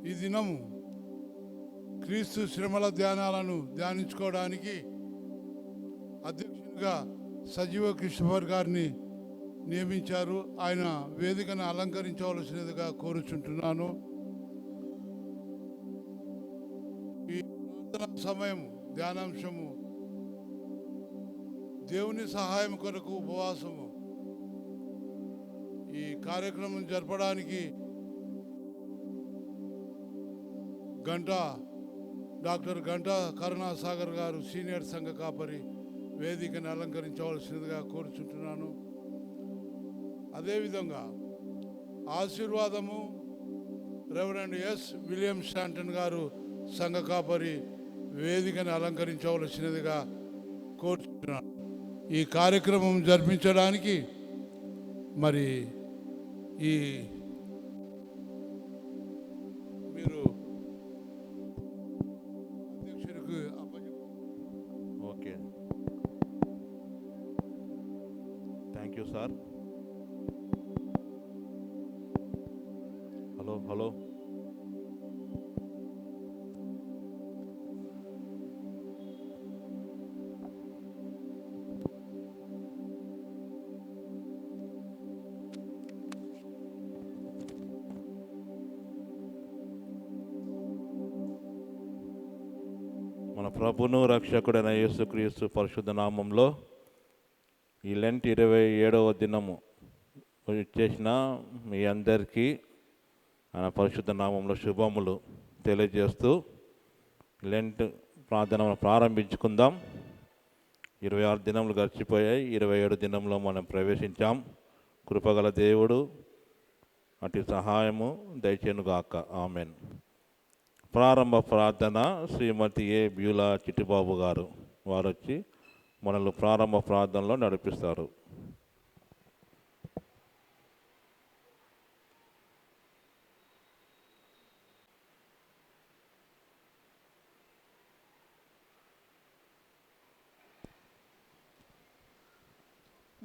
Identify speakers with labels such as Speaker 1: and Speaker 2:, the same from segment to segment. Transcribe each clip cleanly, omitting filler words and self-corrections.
Speaker 1: ఈ దినము క్రీస్తు శ్రమల ధ్యానాలను ధ్యానించుకోవడానికి అధ్యక్షునిగా సజీవ కృష్ణఫర్ గారిని నియమించారు. ఆయన వేదికను అలంకరించవలసినదిగా కోరుచుంటున్నాను. ఈ ప్రార్థనా సమయం ధ్యానాంశము దేవుని సహాయం కొరకు ఉపవాసము. ఈ కార్యక్రమం జరపడానికి డాక్టర్ గంటా కరుణాసాగర్ గారు సీనియర్ సంఘ కాపరి వేదికను అలంకరించవలసినదిగా కోరుచుంటున్నాను. అదేవిధంగా ఆశీర్వాదము రెవరెండ్ ఎస్ విలియం స్టాంటన్ గారు సంఘ కాపరి వేదికను అలంకరించవలసినదిగా కోరుచుంటున్నాను. ఈ కార్యక్రమం జరిపించడానికి మరి ఈ మీరు అధ్యక్షుడికి
Speaker 2: okay, thank you sir. Hello మన ప్రభును రక్షకుడైన యేసుక్రీస్తు పరిశుద్ధ నామంలో ఈ లెంట్ 27వ దినము చేసిన మీ అందరికీ ఆయన పరిశుద్ధ నామంలో శుభములు తెలియజేస్తూ లెంట్ ప్రార్థనను ప్రారంభించుకుందాం. 26 దినములు గడిచిపోయాయి. 27 దినంలో మనం ప్రవేశించాం. కృపగల దేవుడు అటు సహాయము దయచేనుగాక. ఆమెన్. ప్రారంభ ప్రార్థన శ్రీమతి ఏ బ్యూలా చిట్టిబాబు గారు వారు వచ్చి మనల్ని ప్రారంభ ప్రార్థనలో నడిపిస్తారు.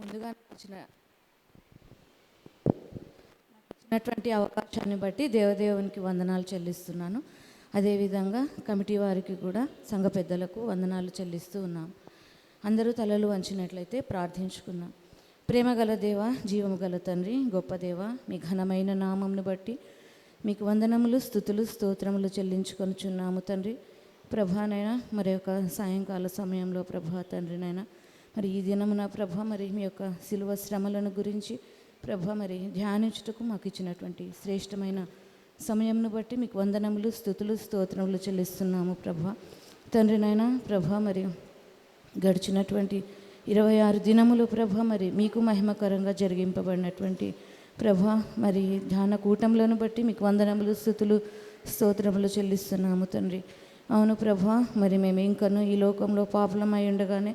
Speaker 3: ముందుగా ఇచ్చినటువంటి అవకాశాన్ని బట్టి దేవదేవునికి వందనాలు చెల్లిస్తున్నాను. అదేవిధంగా కమిటీ వారికి కూడా సంఘ పెద్దలకు వందనాలు చెల్లిస్తూ ఉన్నాం. అందరూ తలలు వంచినట్లయితే ప్రార్థించుకున్నాం. ప్రేమగల దేవ, జీవము గల తండ్రి, గొప్ప దేవ, మీ ఘనమైన నామమును బట్టి మీకు వందనములు, స్తుతులు, స్తోత్రములు చెల్లించుకొనుచున్నాము తండ్రి. ప్రభానైనా మరి యొక్క సాయంకాల సమయంలో ప్రభా తండ్రినైనా మరి ఈ దినమున ప్రభ మరి మీ యొక్క శిలువ శ్రమలను గురించి ప్రభ మరి ధ్యానించుటకు మాకు ఇచ్చినటువంటి శ్రేష్టమైన సమయంను బట్టి మీకు వందనములు, స్తుతులు, స్తోత్రములు చెల్లిస్తున్నాము ప్రభ తండ్రినైనా. ప్రభ మరి గడిచినటువంటి 26 దినములు ప్రభ మరి మీకు మహిమకరంగా జరిగింపబడినటువంటి ప్రభ మరి ధ్యాన కూటములను బట్టి మీకు వందనములు, స్తుతులు, స్తోత్రములు చెల్లిస్తున్నాము తండ్రి. అవును ప్రభ మరి మేము ఇంకనూ ఈ లోకంలో పాపలమై ఉండగానే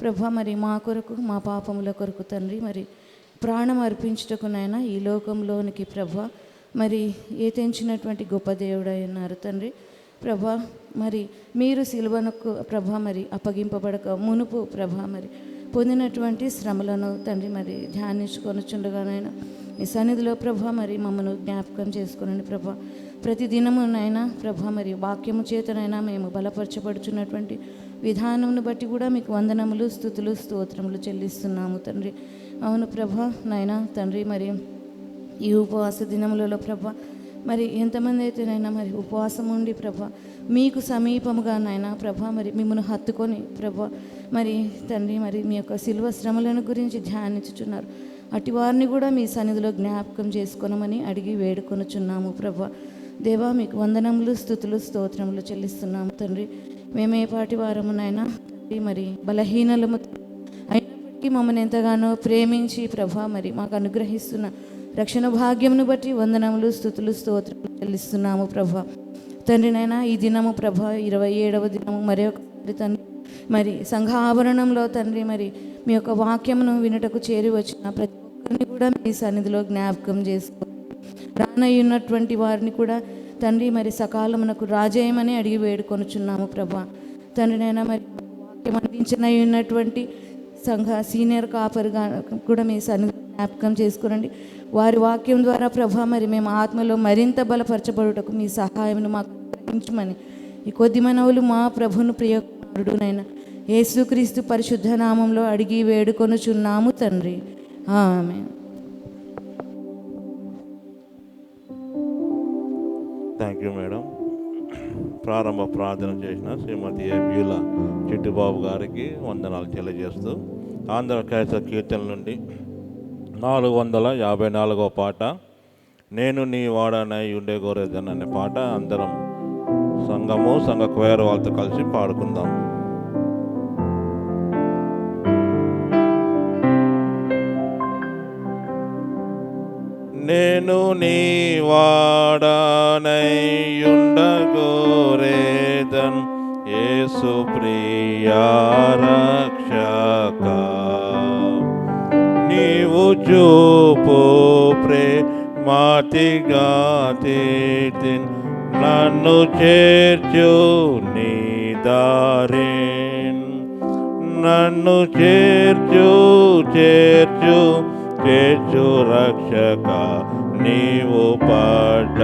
Speaker 3: ప్రభ మరి మా కొరకు, మా పాపముల కొరకు తండ్రి మరి ప్రాణం అర్పించుటకునైనా ఈ లోకంలోనికి ప్రభ మరి తెంచినటువంటి గొప్ప దేవుడై ఉన్నారు తండ్రి. ప్రభ మరి మీరు సిలువనకు ప్రభ మరి అప్పగింపబడక మునుపు ప్రభ మరి పొందినటువంటి శ్రమలను తండ్రి మరి ధ్యానించుకొనుచుండగానైనా ఈ సన్నిధిలో ప్రభ మరి మమ్మల్ని జ్ఞాపకం చేసుకునండి ప్రభ. ప్రతి దినమునైనా ప్రభ మరి వాక్యము చేతనైనా మేము బలపరచబడుచున్నటువంటి విధానమును బట్టి కూడా మీకు వందనములు, స్తుతులు, స్తోత్రములు చెల్లిస్తున్నాము తండ్రి. అవును ప్రభ నాయనా తండ్రి మరి ఈ ఉపవాస దినములలో ప్రభ మరి ఎంతమంది అయితేనైనా మరి ఉపవాసం ఉండి ప్రభ మీకు సమీపముగా నాయనా ప్రభ మరి మిమ్మల్ని హత్తుకొని ప్రభ మరి తండ్రి మరి మీ యొక్క శిలువ శ్రమలను గురించి ధ్యానించుచున్నారు. అటు వారిని కూడా మీ సన్నిధిలో జ్ఞాపకం చేసుకొనమని అడిగి వేడుకొనుచున్నాము ప్రభ. దేవా మీకు వందనములు, స్తుతులు, స్తోత్రములు చెల్లిస్తున్నాము తండ్రి. మేమే పాటి వారమునైనా తండ్రి మరి బలహీనలము అయినప్పటికీ మమ్మల్ని ఎంతగానో ప్రేమించి ప్రభ మరి మాకు అనుగ్రహిస్తున్న రక్షణ భాగ్యమును బట్టి వందనములు, స్తుతులు, స్తోత్రములు చెల్లిస్తున్నాము ప్రభ తండ్రినైనా. ఈ దినము ప్రభ 27వ దినము మరి ఒకసారి తండ్రి మరి సంఘ ఆవరణంలో తండ్రి మరి మీ యొక్క వాక్యమును వినుటకు చేరి వచ్చిన ప్రతి ఒక్కరిని కూడా మీ సన్నిధిలో జ్ఞాపకం చేసుకో రానయ్యున్నటువంటి వారిని కూడా తండ్రి మరి సకాలమునకు రాజేయమని అడిగి వేడుకొనుచున్నాము ప్రభా. తండ్రినైనా మరి వాక్యం అందించనై ఉన్నటువంటి సంఘ సీనియర్ కాపరిగా కూడా మీ సన్నిధిలో జ్ఞాపకం చేసుకురండి. వారి వాక్యం ద్వారా ప్రభా మరి మేము ఆత్మలో మరింత బలపరచబడుటకు మీ సహాయమును మాకు అనుగ్రహించమని ఈ కొద్ది మనవులు మా ప్రభును ప్రియకుమారుడునైన యేసుక్రీస్తు పరిశుద్ధ నామంలో అడిగి వేడుకొనుచున్నాము తండ్రి. ఆమేన్.
Speaker 2: Thank you madam. ప్రారంభ ప్రార్థన చేసిన శ్రీమతి బ్యూల చిట్టుబాబు గారికి వందనాలు తెలియజేస్తూ ఆంధ్ర క్రైస్తవ కీర్తన నుండి 454వ పాట నేను నీ వాడనై ఉండే గోరేదన్ అనే పాట అందరం సంఘ క్వైర్ వాళ్ళతో కలిసి పాడుకుందాం. నేను నీ వాడనై ఉండగోరేదన్ యేసు ప్రియా రక్షక నీవు చూపు ప్రేమాతిగా నన్ను చేర్చు నీ దారిన్ నన్ను చేర్చు రక్షక నీవు పడ్డ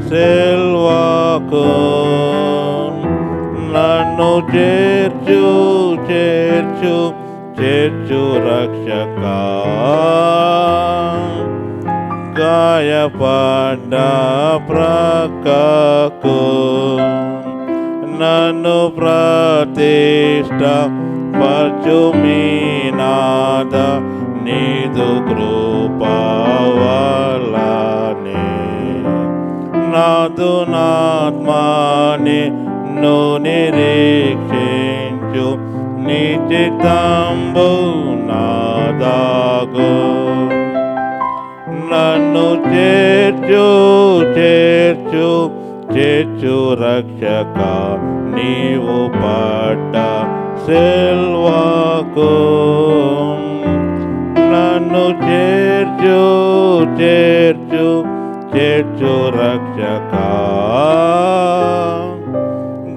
Speaker 2: సెల్వాకు నన్ను చేర్చు రక్షక గాయపడ్డ ప్రక్కకు నన్ను ప్రతిష్ట పరచు మీ నాద నీదు కృపవలనే నాదు నాత్మాని ను నిరీక్షించు నీ చిత్తంబు నాదాగు నన్ను చేర్చు రక్షక నీవు పడ్డ సెల్వాకు నన్ను చేర్చు రక్షక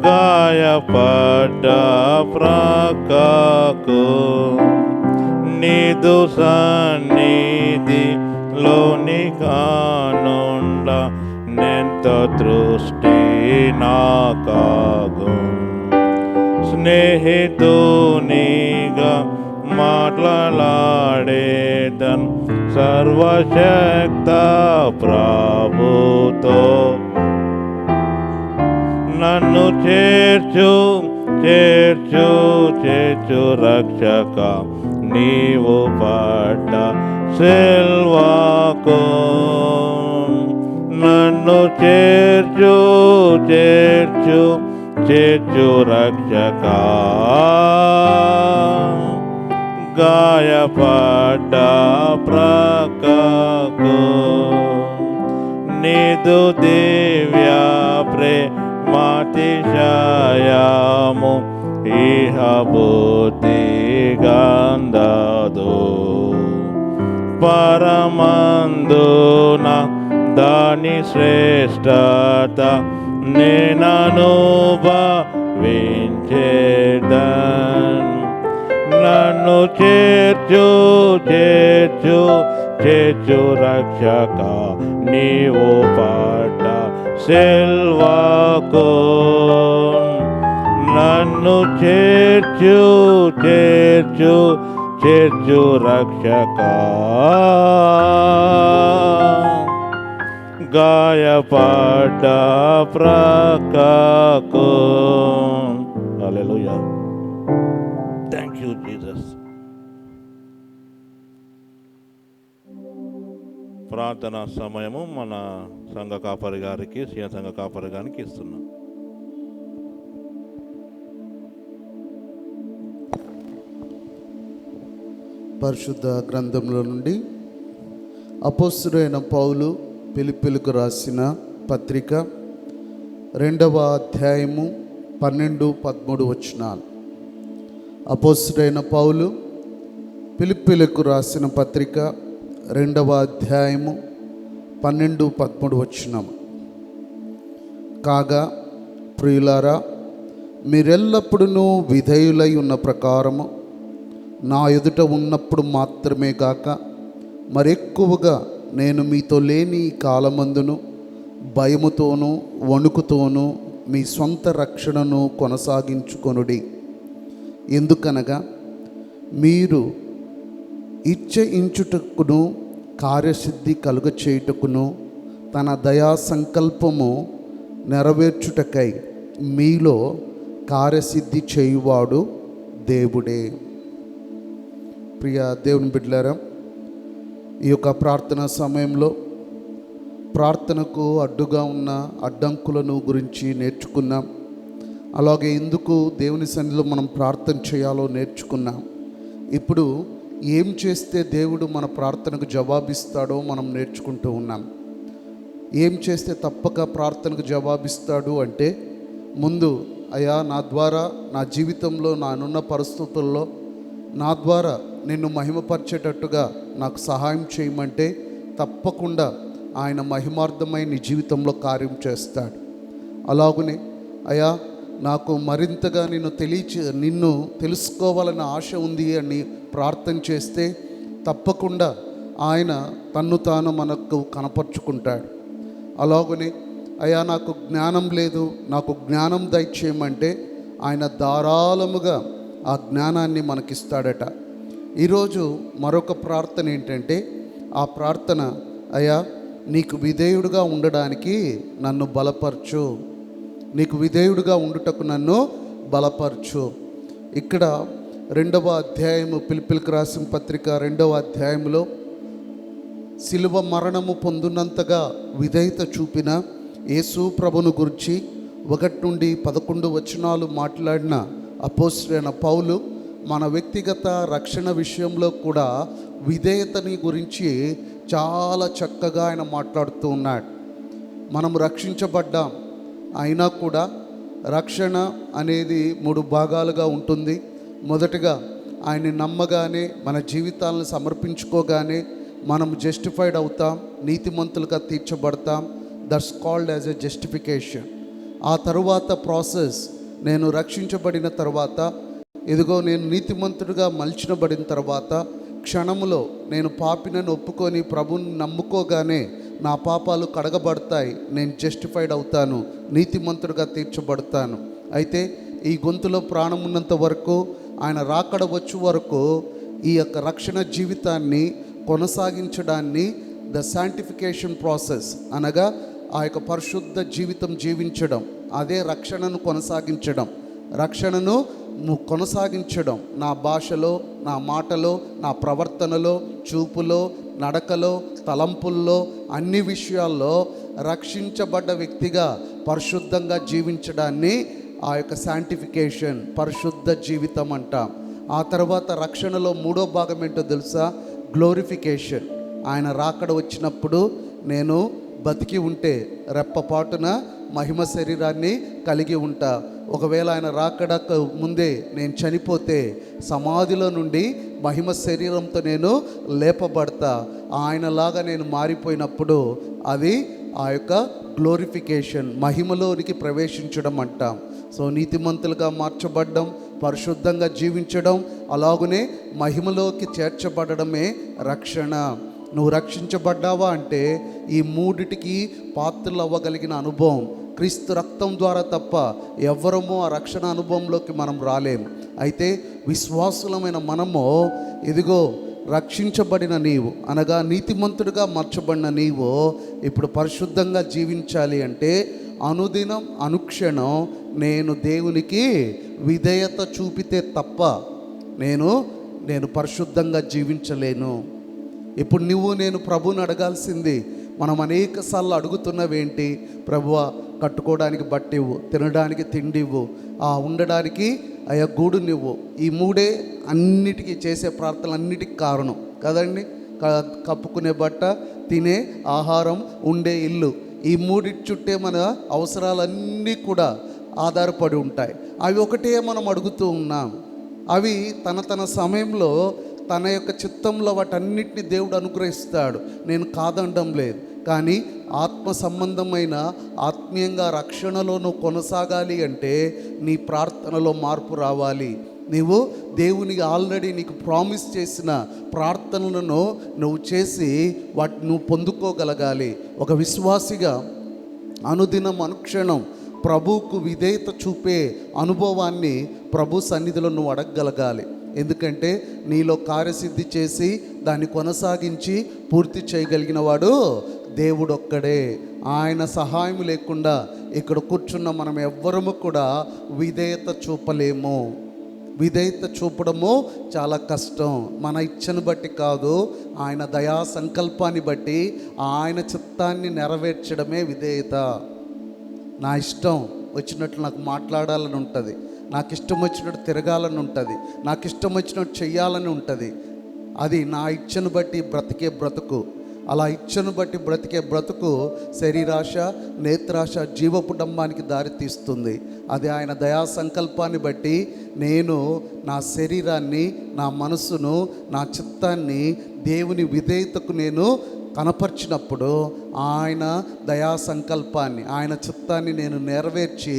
Speaker 2: గాయపడ్డ ప్రక్కకు నీదు సన్నిధి లోని కానుండ నెంత దృష్టి నాకాగు స్నేహితునిగా మాట్లాడేదన్ సర్వశక్త ప్రభుతో నన్ను చేర్చు రక్షక నీవు పడ్డ సెల్వాకు నన్ను చేర్చు రక్షక గాయపడ్డ ప్రక్కకు నీదు దివ్య ప్రేమాతిశయము ఇహ బుద్ధి గంధదు పరమందున దాని శ్రేష్టత నేననుభవించేదన్ నన్ను చేర్చు రక్షక నీవు పడ్డ సెల్వాకు నన్ను చేర్చు రక్షక గాయపడ్డ ప్రక్కకు. హల్లెలూయా. Thank you Jesus. ప్రార్థనా సమయము మన సంఘ కాపరి గారికి సీనియ సంఘ కాపరి గారికి ఇస్తున్నాం.
Speaker 4: పరిశుద్ధ గ్రంథంలో నుండి అపోస్తలుడైన పౌలు ఫిలిప్పీలకు రాసిన పత్రిక 2వ అధ్యాయము 12-13 వచనాలు. అపోస్తలుడైన పౌలు ఫిలిప్పీలకు రాసిన పత్రిక 2వ అధ్యాయము 12-13 వచనము. కాగా ప్రియులారా, మీరెల్లప్పుడూ విధేయులై ఉన్న ప్రకారము నా ఎదుట ఉన్నప్పుడు మాత్రమే కాక మరెక్కువగా నేను మీతో లేని ఈ కాలమందును భయముతోనూ వణుకుతోనూ మీ సొంత రక్షణను కొనసాగించుకొనుడి. ఎందుకనగా మీరు ఇచ్చయించుటకును కార్యసిద్ధి కలుగచేయుటకును తన దయా సంకల్పము నెరవేర్చుటకై మీలో కార్యసిద్ధి చేయువాడు దేవుడే. ప్రియ దేవుని బిడ్డలారా, ఈ యొక్క ప్రార్థనా సమయంలో ప్రార్థనకు అడ్డుగా ఉన్న అడ్డంకులను గురించి నేర్చుకున్నాం. అలాగే ఎందుకు దేవుని సన్నిధిలో మనం ప్రార్థన చేయాలో నేర్చుకున్నాం. ఇప్పుడు ఏం చేస్తే దేవుడు మన ప్రార్థనకు జవాబిస్తాడో మనం నేర్చుకుంటూ ఉన్నాం. ఏం చేస్తే తప్పక ప్రార్థనకు జవాబిస్తాడు అంటే, ముందు అయ్యా నా ద్వారా నా జీవితంలో నానున్న పరిస్థితుల్లో నా ద్వారా నిన్ను మహిమపరిచేటట్టుగా నాకు సహాయం చేయమంటే తప్పకుండా ఆయన మహిమార్థమై నీ జీవితంలో కార్యం చేస్తాడు. అలాగనే అయ్యా నాకు మరింతగా నిన్ను తెలుసుకోవాలన్న ఆశ ఉంది అని ప్రార్థన చేస్తే తప్పకుండా ఆయన తన్ను తాను మనకు కనపరుచుకుంటాడు. అలాగనే అయ్యా నాకు జ్ఞానం లేదు, నాకు జ్ఞానం దయచేయమంటే ఆయన ధారాళముగా ఆ జ్ఞానాన్ని మనకిస్తాడట. ఈరోజు మరొక ప్రార్థన ఏంటంటే, ఆ ప్రార్థన అయ్యా నీకు విధేయుడుగా ఉండడానికి నన్ను బలపరచు, నీకు విధేయుడుగా ఉండుటకు నన్ను బలపరచు. ఇక్కడ 2వ అధ్యాయము ఫిలిప్పీయులకు రాసిన పత్రిక 2వ అధ్యాయంలో శిలువ మరణము పొందునంతగా విధేయత చూపిన యేసు ప్రభును గురించి 1 నుండి 11 వచనాలు మాట్లాడిన అపోస్తలుడైన పౌలు మన వ్యక్తిగత రక్షణ విషయంలో కూడా విధేయతని గురించి చాలా చక్కగా ఆయన మాట్లాడుతూ ఉన్నాడు. మనం రక్షించబడ్డాం, అయినా కూడా రక్షణ అనేది 3 భాగాలుగా ఉంటుంది. మొదటిగా ఆయన్ని నమ్మగానే, మన జీవితాలను సమర్పించుకోగానే మనం జస్టిఫైడ్ అవుతాం, నీతిమంతులుగా తీర్చబడతాం. That's called as a justification. ఆ తరువాత ప్రాసెస్, నేను రక్షించబడిన తర్వాత, ఇదిగో నేను నీతిమంతుడిగా మలిచినబడిన తర్వాత క్షణములో నేను పాపినని ఒప్పుకొని ప్రభుని నమ్ముకోగానే నా పాపాలు కడగబడతాయి, నేను జస్టిఫైడ్ అవుతాను, నీతిమంతుడిగా తీర్చబడతాను. అయితే ఈ గొంతులో ప్రాణం ఉన్నంత వరకు, ఆయన రాకడ వచ్చు వరకు ఈ యొక్క రక్షణ జీవితాన్ని కొనసాగించడాన్ని ద శాంటిఫికేషన్ ప్రాసెస్ అనగా ఆ యొక్క పరిశుద్ధ జీవితం జీవించడం, అదే రక్షణను కొనసాగించడం. రక్షణను కొనసాగించడం నా భాషలో, నా మాటలో, నా ప్రవర్తనలో, చూపులో, నడకలో, తలంపుల్లో, అన్ని విషయాల్లో రక్షించబడ్డ వ్యక్తిగా పరిశుద్ధంగా జీవించడాన్ని ఆ యొక్క శాంటిఫికేషన్, పరిశుద్ధ జీవితం అంటాం. ఆ తర్వాత రక్షణలో 3వ భాగం ఏంటో తెలుసా? గ్లోరిఫికేషన్. ఆయన రాకడ వచ్చినప్పుడు నేను బతికి ఉంటే రెప్పపాటున మహిమ శరీరాన్ని కలిగి ఉంటా. ఒకవేళ ఆయన రాకడకు ముందే నేను చనిపోతే సమాధిలో నుండి మహిమ శరీరంతో నేను లేపబడతా. ఆయనలాగా నేను మారిపోయినప్పుడు అది ఆ యొక్క గ్లోరిఫికేషన్, మహిమలోనికి ప్రవేశించడం అంటాం. సో నీతిమంతులుగా మార్చబడడం, పరిశుద్ధంగా జీవించడం, అలాగనే మహిమలోకి చేర్చబడడమే రక్షణ. నువ్వు రక్షించబడ్డావా అంటే ఈ 3టికి పాత్రలు అవ్వగలిగిన అనుభవం క్రీస్తు రక్తం ద్వారా తప్ప ఎవ్వరమో ఆ రక్షణ అనుభవంలోకి మనం రాలేం. అయితే విశ్వాసులమైన మనము, ఇదిగో రక్షించబడిన నీవు అనగా నీతిమంతుడిగా మార్చబడిన నీవు ఇప్పుడు పరిశుద్ధంగా జీవించాలి అంటే అనుదినం అనుక్షణం నేను దేవునికి విధేయత చూపితే తప్ప నేను పరిశుద్ధంగా జీవించలేను. ఇప్పుడు నువ్వు నేను ప్రభువుని అడగాల్సింది, మనం అనేక సార్లు అడుగుతున్నవేంటి? ప్రభువా కట్టుకోవడానికి బట్ట ఇవ్వు, తినడానికి తిండి ఇవ్వు, ఉండడానికి అయ్యా గూడు నువ్వు. ఈ 3 అన్నిటికీ చేసే ప్రార్థనలన్నిటికీ కారణం కదండి. కప్పుకునే బట్ట, తినే ఆహారం, ఉండే ఇల్లు, ఈ 3 చుట్టే మన అవసరాలన్నీ కూడా ఆధారపడి ఉంటాయి. అవి ఒకటే మనం అడుగుతూ ఉన్నాం. అవి తన సమయంలో తన యొక్క చిత్తంలో వాటన్నిటిని దేవుడు అనుగ్రహిస్తాడు, నేను కాదనడం లేదు. కానీ ఆత్మ సంబంధమైన ఆత్మీయంగా రక్షణలో నువ్వు కొనసాగాలి అంటే నీ ప్రార్థనలో మార్పు రావాలి, నీవు దేవునికి ఆల్రెడీ నీకు ప్రామిస్ చేసిన ప్రార్థనలను నువ్వు చేసి వాటిని నువ్వు పొందుకోగలగాలి. ఒక విశ్వాసిగా అనుదినం అనుక్షణం ప్రభువుకు విధేయత చూపే అనుభవాన్ని ప్రభు సన్నిధిలో నువ్వు అడగగలగాలి. ఎందుకంటే నీలో కార్యసిద్ధి చేసి దాన్ని కొనసాగించి పూర్తి చేయగలిగిన వాడు దేవుడు ఒక్కడే. ఆయన సహాయం లేకుండా ఇక్కడ కూర్చున్న మనం ఎవ్వరము కూడా విధేయత చూపలేము. విధేయత చూపడము చాలా కష్టం. మన ఇచ్చను బట్టి కాదు, ఆయన దయా సంకల్పాన్ని బట్టి ఆయన చిత్తాన్ని నెరవేర్చడమే విధేయత. నా ఇష్టం వచ్చినట్లు నాకు మాట్లాడాలని ఉంటుంది, నాకు ఇష్టం వచ్చినట్టు తిరగాలని ఉంటుంది, నాకు ఇష్టం వచ్చినట్టు చెయ్యాలని ఉంటుంది. అది నా ఇచ్చను బట్టి బ్రతికే బ్రతుకు. అలా ఇచ్చను బట్టి బ్రతికే బ్రతుకు శరీరాశ, నేత్రాశ, జీవపు డంబానికి దారితీస్తుంది. అది ఆయన దయా సంకల్పాన్ని బట్టి నేను నా శరీరాన్ని, నా మనసును, నా చిత్తాన్ని దేవుని విధేయతకు నేను కనపరిచినప్పుడు ఆయన దయా సంకల్పాన్ని, ఆయన చిత్తాన్ని నేను నెరవేర్చి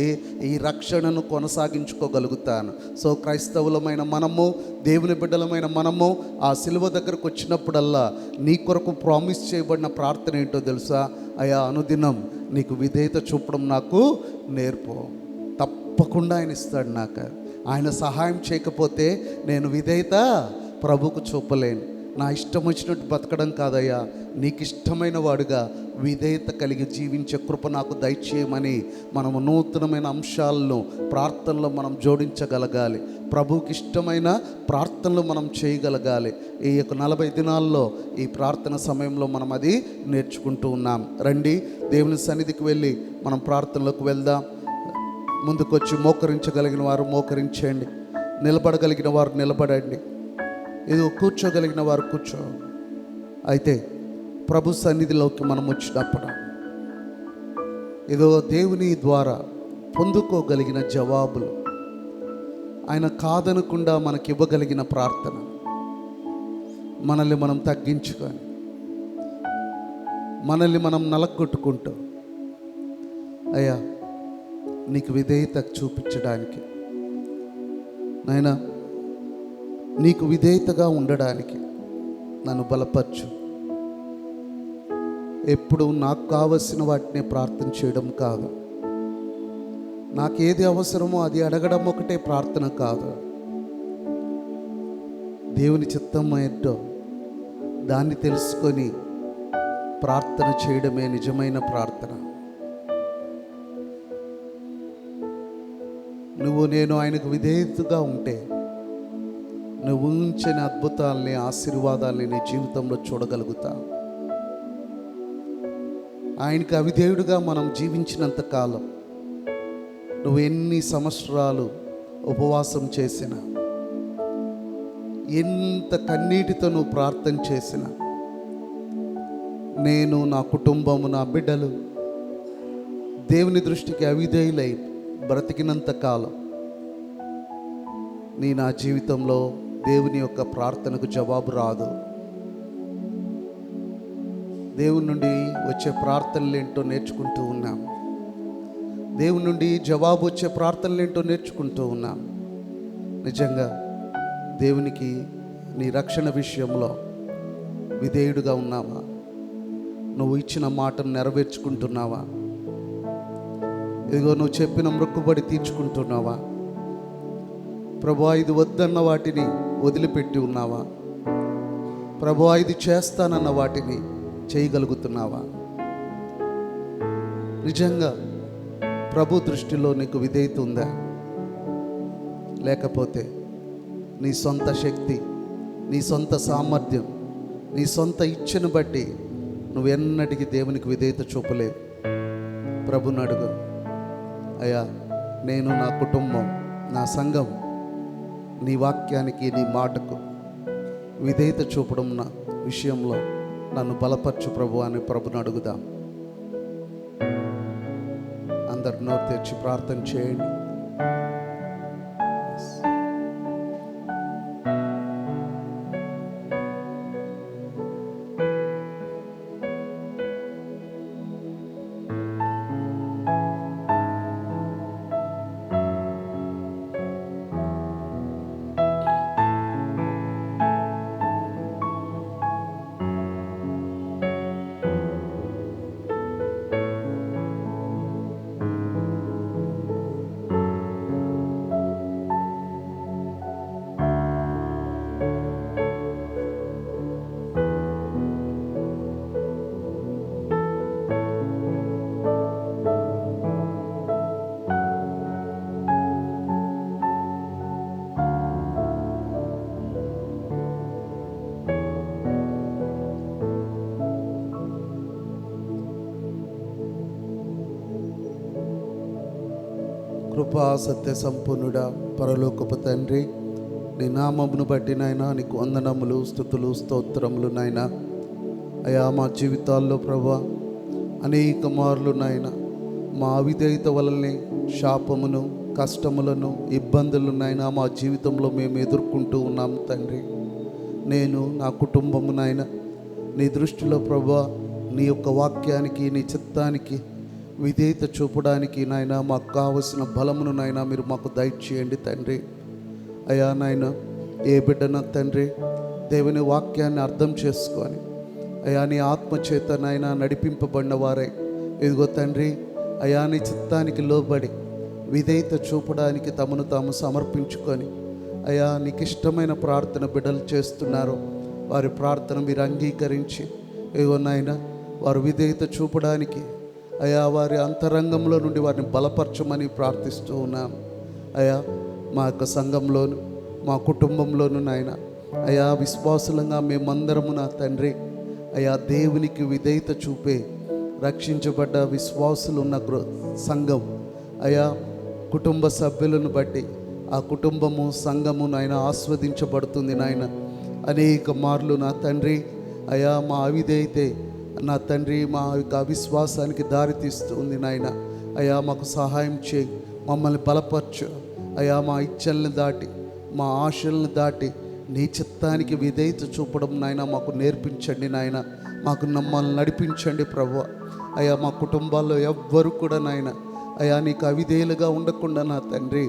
Speaker 4: ఈ రక్షణను కొనసాగించుకోగలుగుతాను. సో క్రైస్తవులమైన మనము, దేవుని బిడ్డలమైన మనము ఆ సిలువ దగ్గరకు వచ్చినప్పుడల్లా నీ కొరకు ప్రామిస్ చేయబడిన ప్రార్థన ఏంటో తెలుసా? అయ్యా, అనుదినం నీకు విధేయత చూపడం నాకు నేర్పు. తప్పకుండా ఆయన ఇస్తాడు నాకు. ఆయన సహాయం చేయకపోతే నేను విధేయత ప్రభుకు చూపలేను. నా ఇష్టం వచ్చినట్టు బతకడం కాదయ్యా, నీకు ఇష్టమైన వాడుగా విధేయత కలిగి జీవించే కృప నాకు దయచేయమని మనము నూతనమైన అంశాలను ప్రార్థనలో మనం జోడించగలగాలి. ప్రభువుకి ఇష్టమైన ప్రార్థనలు మనం చేయగలగాలి. ఈ యొక్క 40 దినాల్లో ఈ ప్రార్థన సమయంలో మనం అది నేర్చుకుంటూ ఉన్నాం. రండి, దేవుని సన్నిధికి వెళ్ళి మనం ప్రార్థనలోకి వెళ్దాం. ముందుకొచ్చి మోకరించగలిగిన వారు మోకరించండి, నిలబడగలిగిన వారు నిలబడండి, ఏదో కూర్చోగలిగిన వారు కూర్చో. అయితే ప్రభు సన్నిధిలోకి మనం వచ్చినప్పుడు ఏదో దేవుని ద్వారా పొందుకోగలిగిన జవాబులు, ఆయన కాదనకుండా మనకి ఇవ్వగలిగిన ప్రార్థన, మనల్ని మనం తగ్గించుకొని మనల్ని మనం నలగొట్టుకుంటూ అయ్యా నీకు విధేయత చూపించడానికి, నాయనా నీకు విధేయతగా ఉండడానికి నన్ను బలపరచు. ఎప్పుడు నాకు కావలసిన వాటిని ప్రార్థన చేయడం కాదు, నాకేది అవసరమో అది అడగడం ఒకటే ప్రార్థన కాదు. దేవుని చిత్తం ఏంటో దాన్ని తెలుసుకొని ప్రార్థన చేయడమే నిజమైన ప్రార్థన. నువ్వు నేను ఆయనకు విధేయతగా ఉంటే నువ్వు ఊహించిన అద్భుతాలని, ఆశీర్వాదాలని నీ జీవితంలో చూడగలుగుతా. ఆయనకి అవిధేయుడుగా మనం జీవించినంత కాలం, నువ్వు ఎన్ని సంవత్సరాలు ఉపవాసం చేసినా, ఎంత కన్నీటితో నువ్వు ప్రార్థన చేసినా, నేను, నా కుటుంబము, నా బిడ్డలు దేవుని దృష్టికి అవిధేయులై బ్రతికినంత కాలం నా జీవితంలో దేవుని యొక్క ప్రార్థనకు జవాబు రాదు. దేవుని నుండి వచ్చే ప్రార్థనలు ఏంటో నేర్చుకుంటూ ఉన్నాం. దేవుని నుండి జవాబు వచ్చే ప్రార్థనలు ఏంటో నేర్చుకుంటూ ఉన్నాం. నిజంగా దేవునికి నీ రక్షణ విషయంలో విధేయుడుగా ఉన్నావా? నువ్వు ఇచ్చిన మాటను నెరవేర్చుకుంటున్నావా? ఇదిగో నువ్వు చెప్పిన మొక్కుబడి తీర్చుకుంటున్నావా? ప్రభువా, ఇది వద్దన్న వాటిని వదిలిపెట్టి ఉన్నావా? ప్రభువా, ఇది చేస్తానన్న వాటిని చేయగలుగుతున్నావా? నిజంగా ప్రభు దృష్టిలో నీకు విధేయత ఉందా? లేకపోతే నీ సొంత శక్తి, నీ సొంత సామర్థ్యం, నీ సొంత ఇచ్చను బట్టి నువ్వెన్నటికీ దేవునికి విధేయత చూపలేవు. ప్రభుని అడుగు, అయ్యా నేను, నా కుటుంబం, నా సంఘం నీ వాక్యానికి, నీ మాటకు విధేయత చూపడం నా విషయంలో నన్ను బలపరచు ప్రభు అని ప్రభుని అడుగుదాం. అందరు నోరు తెచ్చి ప్రార్థన చేయండి. కృపా సత్య సంపూర్ణుడా పరలోకపు తండ్రి, నీ నామమును బట్టి నాయనా నీకు వందనములు, స్తుతులు, స్తోత్రములు నాయనా. అయా మా జీవితాల్లో ప్రభా అనేక మార్లు నాయనా మా అవిధేయత వలనే శాపమును, కష్టములను, ఇబ్బందులు నాయనా మా జీవితంలో మేము ఎదుర్కొంటూ ఉన్నాము తండ్రి. నేను, నా కుటుంబము నాయన నీ దృష్టిలో ప్రభా నీ యొక్క వాక్యానికి, నీ చిత్తానికి విధేయత చూపడానికి నాయన మాకు కావలసిన బలమును నాయన మీరు మాకు దయచేయండి తండ్రి. అయా నాయన ఏ బిడ్డన తండ్రి దేవుని వాక్యాన్ని అర్థం చేసుకొని అయా నీ ఆత్మచేత నాయన నడిపింపబడిన వారై ఇదిగో తండ్రి అయా నీ చిత్తానికి లోబడి విధేయత చూపడానికి తమను తాము సమర్పించుకొని అయా నీకు ఇష్టమైన ప్రార్థన బిడ్డలు చేస్తున్నారు. వారి ప్రార్థన మీరు అంగీకరించి ఇదిగో నాయన వారు విధేయత చూపడానికి అయా వారి అంతరంగంలో నుండి వారిని బలపరచమని ప్రార్థిస్తూ ఉన్నాం. అయా మా యొక్క సంఘంలోను, మా కుటుంబంలోను నాయన అయా విశ్వాసులంగా మేమందరము నా తండ్రి అయా దేవునికి విధేయత చూపే రక్షించబడ్డ విశ్వాసులు ఉన్న సంఘం అయా కుటుంబ సభ్యులను బట్టి ఆ కుటుంబము, సంఘము నాయన ఆస్వాదించబడుతుంది నాయన. అనేక మార్లు నా తండ్రి అయా మా అవిధేయతే నా తండ్రి మా యొక్క అవిశ్వాసానికి దారితీస్తూ ఉంది నాయన. అయా మాకు సహాయం చేయి, మమ్మల్ని బలపరచు అయా. మా ఇచ్చల్ని దాటి, మా ఆశలను దాటి నీ చిత్తానికి విధేయత చూపడం నాయన మాకు నేర్పించండి నాయన. మాకు మమ్మల్ని నడిపించండి ప్రభువా. అయా మా కుటుంబాల్లో ఎవ్వరు కూడా నాయన అయా నీకు అవిధేయులుగా ఉండకుండా నా తండ్రి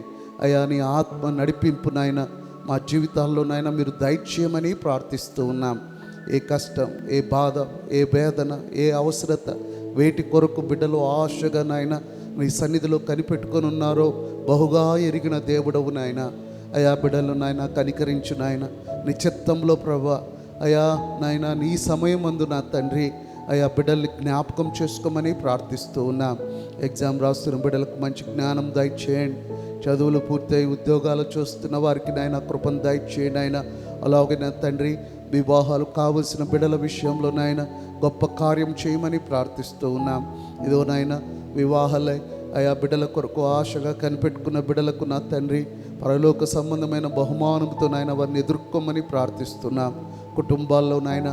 Speaker 4: అయా నీ ఆత్మ నడిపింపు నాయన మా జీవితాల్లో నాయన మీరు దయచేయమని ప్రార్థిస్తూ ఉన్నాం. ఏ కష్టం, ఏ బాధ, ఏ వేదన, ఏ అవసరత వేటి కొరకు బిడ్డలు ఆశగా నాయన నీ సన్నిధిలో కనిపెట్టుకొని ఉన్నారో బహుగా ఎరిగిన దేవుడవు నాయన. అయా బిడ్డలు నాయన కనికరించు నాయన. నీ చిత్తంలో ప్రభా అయా నాయన నీ సమయం అందు నా తండ్రి అయా బిడ్డల్ని జ్ఞాపకం చేసుకోమని ప్రార్థిస్తూ ఉన్నాం. ఎగ్జామ్ రాస్తున్న బిడ్డలకు మంచి జ్ఞానం దయచేయండి. చదువులు పూర్తయి ఉద్యోగాలు చూస్తున్న వారికి నాయన కృపను దయచేయండి ఆయన. అలాగే నా తండ్రి వివాహాలు కావలసిన బిడ్డల విషయంలో నాయన గొప్ప కార్యం చేయమని ప్రార్థిస్తూ ఉన్నాం. ఇదో నాయన వివాహాలై అయా బిడ్డల కొరకు ఆశగా కనిపెట్టుకున్న బిడ్డలకు నా తండ్రి పరలోక సంబంధమైన బహుమానంతో నాయన వారిని ఎదుర్కోమని ప్రార్థిస్తున్నాం. కుటుంబాల్లో నాయన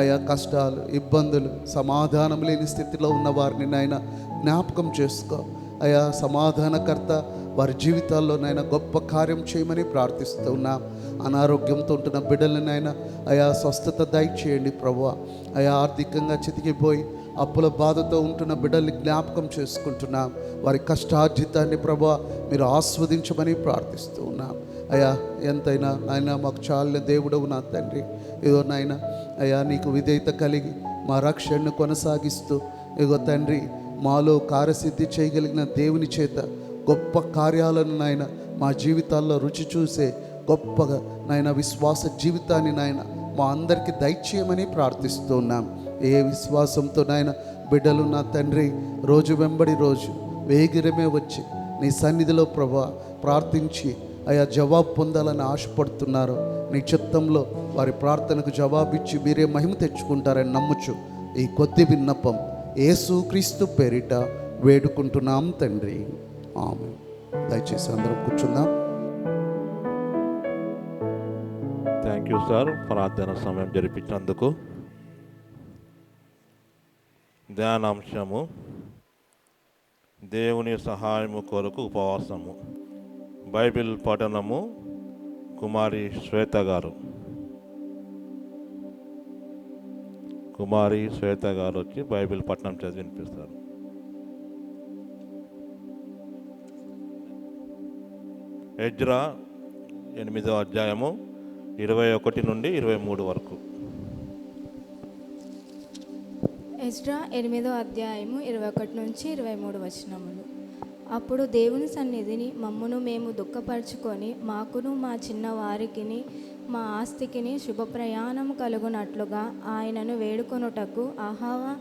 Speaker 4: అయా కష్టాలు, ఇబ్బందులు, సమాధానం లేని స్థితిలో ఉన్న వారిని నాయన జ్ఞాపకం చేసుకో అయా. సమాధానకర్త వారి జీవితాల్లో నాయన గొప్ప కార్యం చేయమని ప్రార్థిస్తూ ఉన్నాం. అనారోగ్యంతో ఉంటున్న బిడ్డలని నాయన అయా స్వస్థత దయచేయండి ప్రభువా. అయా ఆర్థికంగా చితికిపోయి అప్పుల బాధతో ఉంటున్న బిడ్డల్ని జ్ఞాపకం చేసుకుంటున్నాం. వారి కష్టార్జితాన్ని ప్రభువా మీరు ఆస్వాదించమని ప్రార్థిస్తూ ఉన్నాం. అయా ఎంతైనా నాయన మాకు చాలిన దేవుడవు నా తండ్రి. ఇగో నాయన అయా నీకు విధేయత కలిగి మా రక్షణను కొనసాగిస్తూ ఇగో తండ్రి మాలో కార్యసిద్ధి చేయగలిగిన దేవుని చేత గొప్ప కార్యాలను నాయన మా జీవితాల్లో రుచి చూసే గొప్పగా నాయన విశ్వాస జీవితాన్ని నాయన మా అందరికీ దయచేయమని ప్రార్థిస్తూ ఉన్నాం. ఏ విశ్వాసంతో నాయన బిడ్డలు నా తండ్రి రోజు వెంబడి రోజు వేగిరమే వచ్చి నీ సన్నిధిలో ప్రభా ప్రార్థించి అయా జవాబు పొందాలని ఆశపడుతున్నారు. నీ చిత్తంలో వారి ప్రార్థనకు జవాబిచ్చి మీరే మహిమ తెచ్చుకుంటారని నమ్ముచు ఈ కొద్ది విన్నపం యేసు క్రీస్తు పేరిట వేడుకుంటున్నాం తండ్రి, ఆమేన్. దయచేసి అందరం కూర్చుందాం.
Speaker 2: థ్యాంక్ యూ సార్ ప్రార్థన సమయం జరిపించినందుకు. ధ్యానాంశము దేవుని సహాయము కొరకు ఉపవాసము. బైబిల్ పఠనము కుమారి శ్వేత గారు. కుమారి శ్వేత గారు వచ్చి బైబిల్ పఠనం చదివి వినిపిస్తారు. ఎజ్రా 8వ అధ్యాయము 21 నుండి 23 వరకు.
Speaker 5: ఎజ్రా 8వ అధ్యాయము 21 నుంచి 23 వచనములు. అప్పుడు దేవుని సన్నిధిని మమ్మును మేము దుఃఖపరచుకొని మాకును మా చిన్న వారికిని మా ఆస్తికిని శుభప్రయాణం కలుగునట్లుగా ఆయనను వేడుకొనుటకు అహావా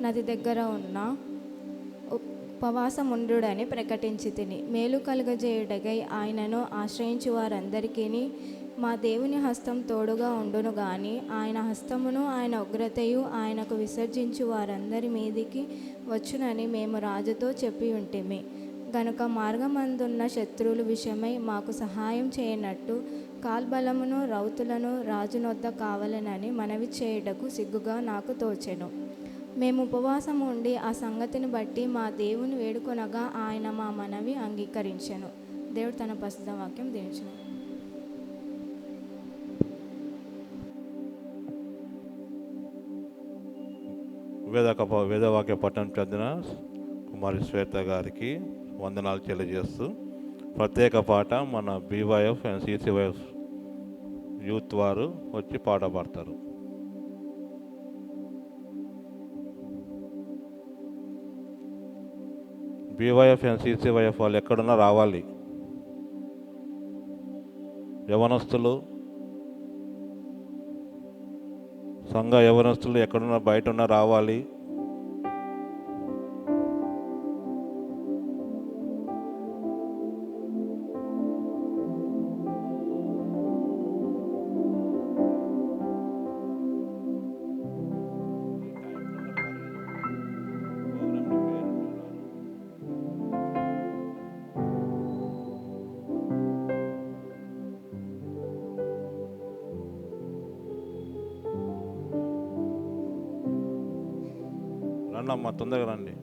Speaker 5: నది దగ్గర ఉన్న ఉపవాసముండుడని ప్రకటించి తిని మేలు కలుగజేయుటకై ఆయనను ఆశ్రయించు వారందరికీ మా దేవుని హస్తం తోడుగా ఉండును గాని ఆయన హస్తమును ఆయన ఉగ్రతయు ఆయనకు విసర్జించు వారందరి మీదికి వచ్చునని మేము రాజుతో చెప్పి ఉంటిమి. గనుక మార్గమందున్న శత్రువుల విషయమై మాకు సహాయం చేయనట్టు కాల్బలమును రౌతులను రాజునొద్ద కావాలనని మనవి చేయుటకు సిగ్గుగా నాకు తోచెను. మేము ఉపవాసం ఉండి ఆ సంగతిని బట్టి మా దేవుని వేడుకొనగా ఆయన మా మనవి అంగీకరించెను. దేవుడు తన ప్రస్తుత వాక్యం దీవించును.
Speaker 2: వేదవాక్య పట్టణం చెందిన కుమారి శ్వేత గారికి వందనాలు తెలియజేస్తూ ప్రత్యేక పాట మన బీవైఎఫ్ అండ్ సిసివైఎఫ్ యూత్ వారు వచ్చి పాట పాడతారు. బీవైఎఫ్ అండ్ సిసివైఎఫ్ వాళ్ళు ఎక్కడున్నా రావాలి. యవనస్తులు, సంఘ యవనస్తులు ఎక్కడున్నా బయట ఉన్నా రావాలి. రండి అమ్మ, తొందరగా రండి.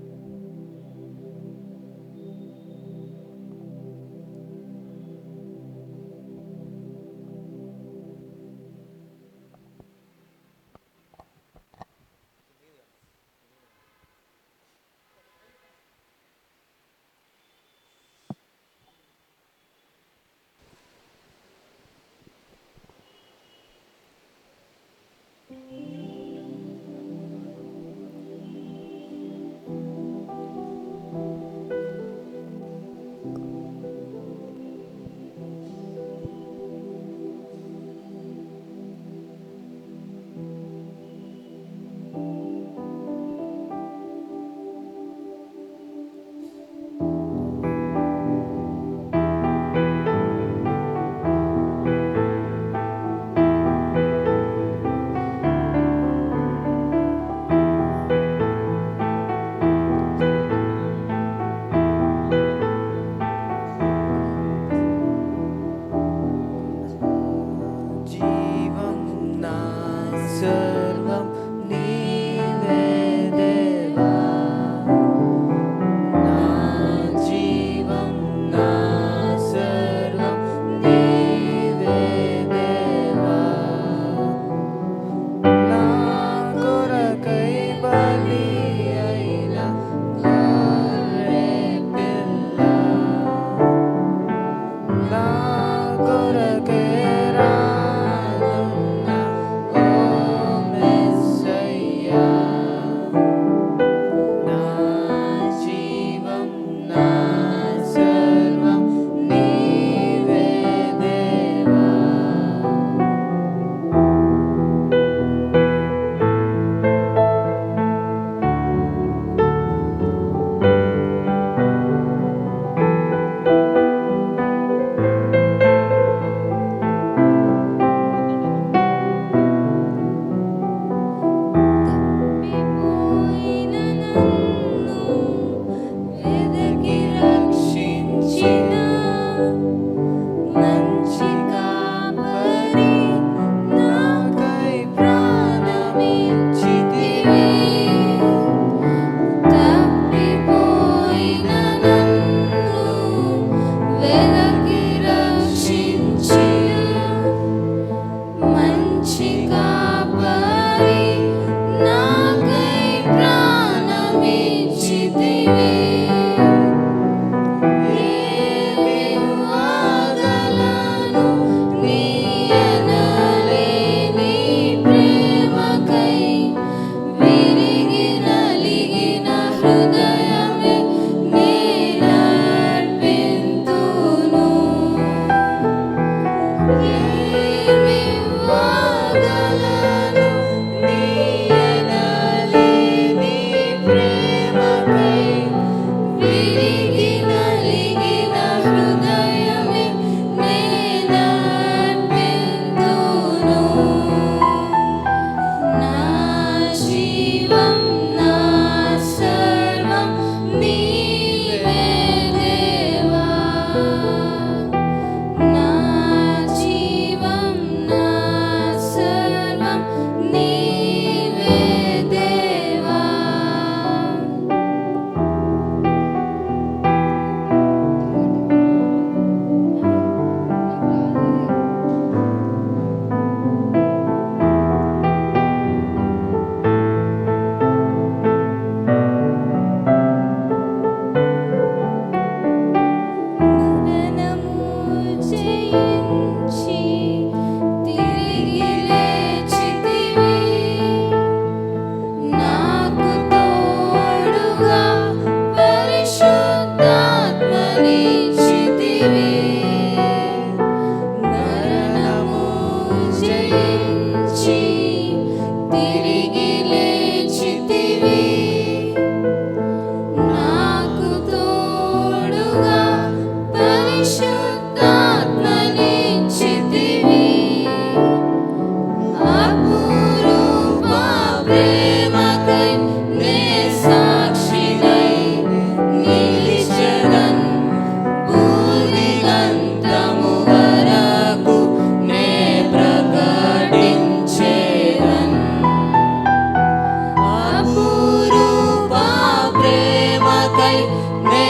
Speaker 6: నే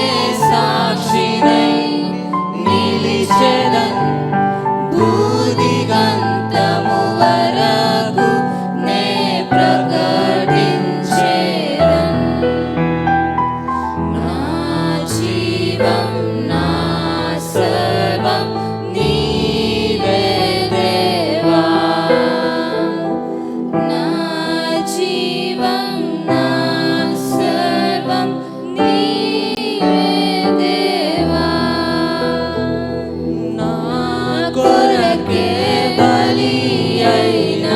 Speaker 6: సాక్షినై నిలిచెదన్ భూదిగంతము వరకు నే ప్రకటించెదన్ నా జీవం నా సర్వం నీవే దేవా నా జీవం నా సర్వం నీవే దేవా నా కొరకే బలి అయిన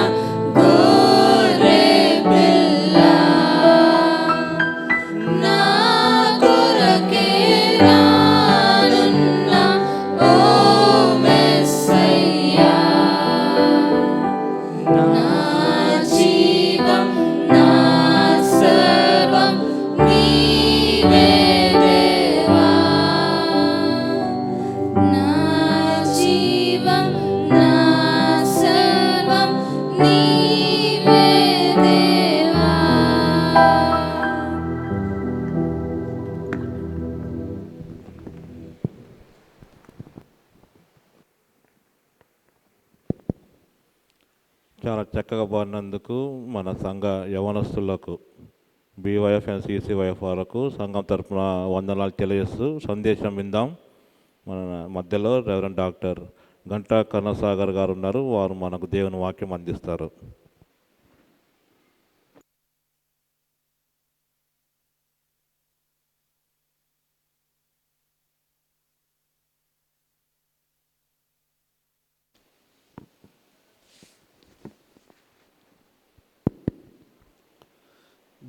Speaker 6: గొర్రె పిల్ల నా కొరకే రానున్న ఓ మెస్సయ్యా నా జీవం నా సర్వం నీవే దేవా నా జీవం నా సర్వం నీవే దేవా.
Speaker 2: చాలా చక్కగా పాడినందుకు మన సంఘ యవనస్తులకు బీవైఎఫ్ అండ్ సిసివైఎఫ్ వరకు సంఘం తరఫున వందనాలు తెలియజేస్తూ సందేశం విందాం. మన మధ్యలో రెవరెండ్ డాక్టర్ గంటా కరుణసాగర్ గారు ఉన్నారు. వారు మనకు దేవుని వాక్యం అందిస్తారు.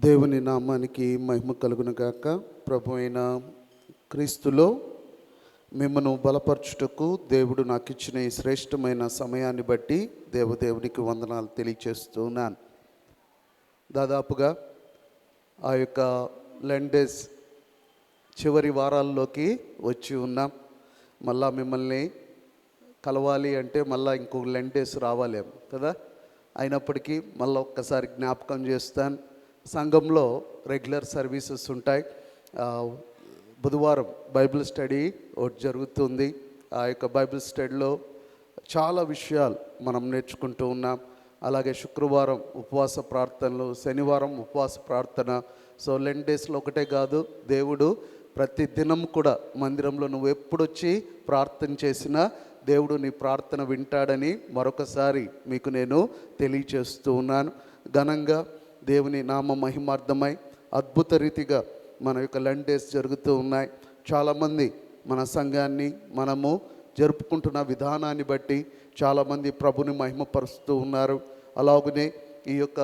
Speaker 4: దేవుని నామానికి మహిమ కలుగును గాక. ప్రభు అయిన క్రీస్తులో మిమ్మను బలపరచుటకు దేవుడు నాకు ఇచ్చిన ఈ శ్రేష్టమైన సమయాన్ని బట్టి దేవునికి వందనాలు తెలియచేస్తున్నాను. దాదాపుగా ఆ యొక్క లెండేస్ చివరి వారాల్లోకి వచ్చి ఉన్నాం. మళ్ళా మిమ్మల్ని కలవాలి అంటే మళ్ళీ ఇంకొక లెండేస్ రావాలేమో కదా. అయినప్పటికీ మళ్ళీ ఒక్కసారి జ్ఞాపకం చేస్తాను. సంఘంలో రెగ్యులర్ సర్వీసెస్ ఉంటాయి. బుధవారం బైబిల్ స్టడీ ఒకటి జరుగుతుంది. ఆ యొక్క బైబిల్ స్టడీలో చాలా విషయాలు మనం నేర్చుకుంటూ ఉన్నాం. అలాగే శుక్రవారం ఉపవాస ప్రార్థనలు, శనివారం ఉపవాస ప్రార్థన. సో లెంట్ డేస్లో ఒకటే కాదు, దేవుడు ప్రతి దినం కూడా మందిరంలో నువ్వు ఎప్పుడొచ్చి ప్రార్థన చేసినా దేవుడు నీ ప్రార్థన వింటాడని మరొకసారి మీకు నేను తెలియచేస్తూ ఉన్నాను. ఘనంగా దేవుని నామ మహిమార్థమై అద్భుత రీతిగా మన యొక్క లెంట్ డేస్ జరుగుతూ ఉన్నాయి. చాలామంది మన సంఘాన్ని మనము జరుపుకుంటున్న విధానాన్ని బట్టి చాలామంది ప్రభుని మహిమపరుస్తూ ఉన్నారు. అలాగనే ఈ యొక్క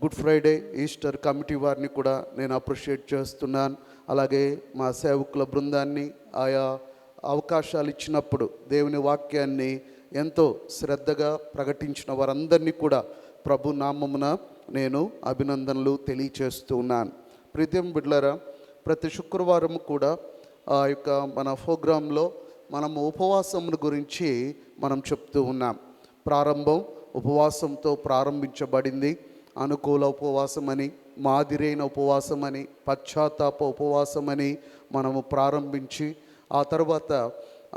Speaker 4: గుడ్ ఫ్రైడే ఈస్టర్ కమిటీ వారిని కూడా నేను అప్రిషియేట్ చేస్తున్నాను. అలాగే మా సేవకుల బృందాన్ని ఆయా అవకాశాలు ఇచ్చినప్పుడు దేవుని వాక్యాన్ని ఎంతో శ్రద్ధగా ప్రకటించిన వారందరినీ కూడా ప్రభు నామమున నేను అభినందనలు తెలియచేస్తూ ఉన్నాను. ప్రీతం బిడ్డలారా, ప్రతి శుక్రవారం కూడా ఆ యొక్క మన ప్రోగ్రాంలో మనము ఉపవాసమును గురించి మనం చెప్తూ ఉన్నాం. ప్రారంభం ఉపవాసంతో ప్రారంభించబడింది. అనుకూల ఉపవాసమని, మాదిరైన ఉపవాసమని, పశ్చాత్తాప ఉపవాసమని మనము ప్రారంభించి ఆ తర్వాత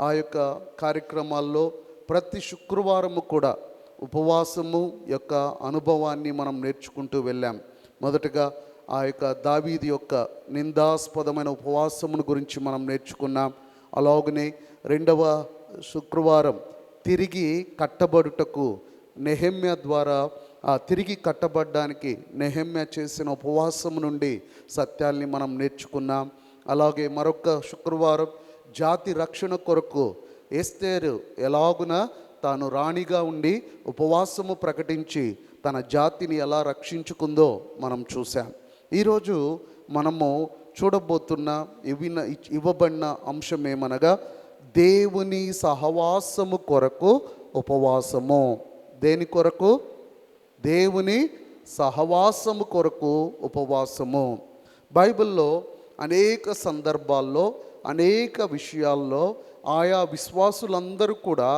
Speaker 4: ఆ యొక్క కార్యక్రమాల్లో ప్రతి శుక్రవారము కూడా ఉపవాసము యొక్క అనుభవాన్ని మనం నేర్చుకుంటూ వెళ్ళాం. మొదటగా ఆ యొక్క దావీదు యొక్క నిందాస్పదమైన ఉపవాసమును గురించి మనం నేర్చుకున్నాం. అలాగనే రెండవ శుక్రవారం తిరిగి కట్టబడుటకు నెహెమ్యా ద్వారా తిరిగి కట్టబడ్డానికి నెహెమ్యా చేసిన ఉపవాసము నుండి సత్యాల్ని మనం నేర్చుకున్నాం. అలాగే మరొక శుక్రవారం జాతి రక్షణ కొరకు ఎస్తేరు ఎలాగున తాను రాణిగా ఉండి ఉపవాసము ప్రకటించి తన జాతిని ఎలా రక్షించుకుందో మనం చూసాం. ఈరోజు మనము చూడబోతున్న ఇవ్వబడిన అంశం ఏమనగా దేవుని సహవాసము కొరకు ఉపవాసము. దేని కొరకు? దేవుని సహవాసము కొరకు ఉపవాసము. బైబిల్లో అనేక సందర్భాల్లో అనేక విషయాల్లో ఆయా విశ్వాసులందరూ కూడా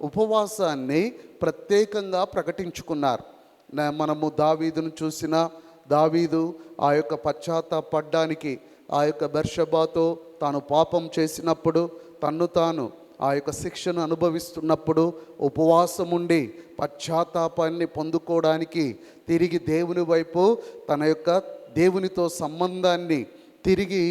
Speaker 4: ఉపవాసాన్ని ప్రత్యేకంగా ప్రకటించుకున్నారు. మనము దావీదును చూసిన దావీదు ఆ యొక్క పశ్చాత్తాపడ్డానికి ఆ యొక్క బెర్షబాతో తాను పాపం చేసినప్పుడు తన్ను తాను ఆ యొక్క శిక్షను అనుభవిస్తున్నప్పుడు ఉపవాసం ఉండి పశ్చాత్తాపాన్ని పొందుకోవడానికి తిరిగి దేవుని వైపు తన యొక్క దేవునితో సంబంధాన్ని తిరిగి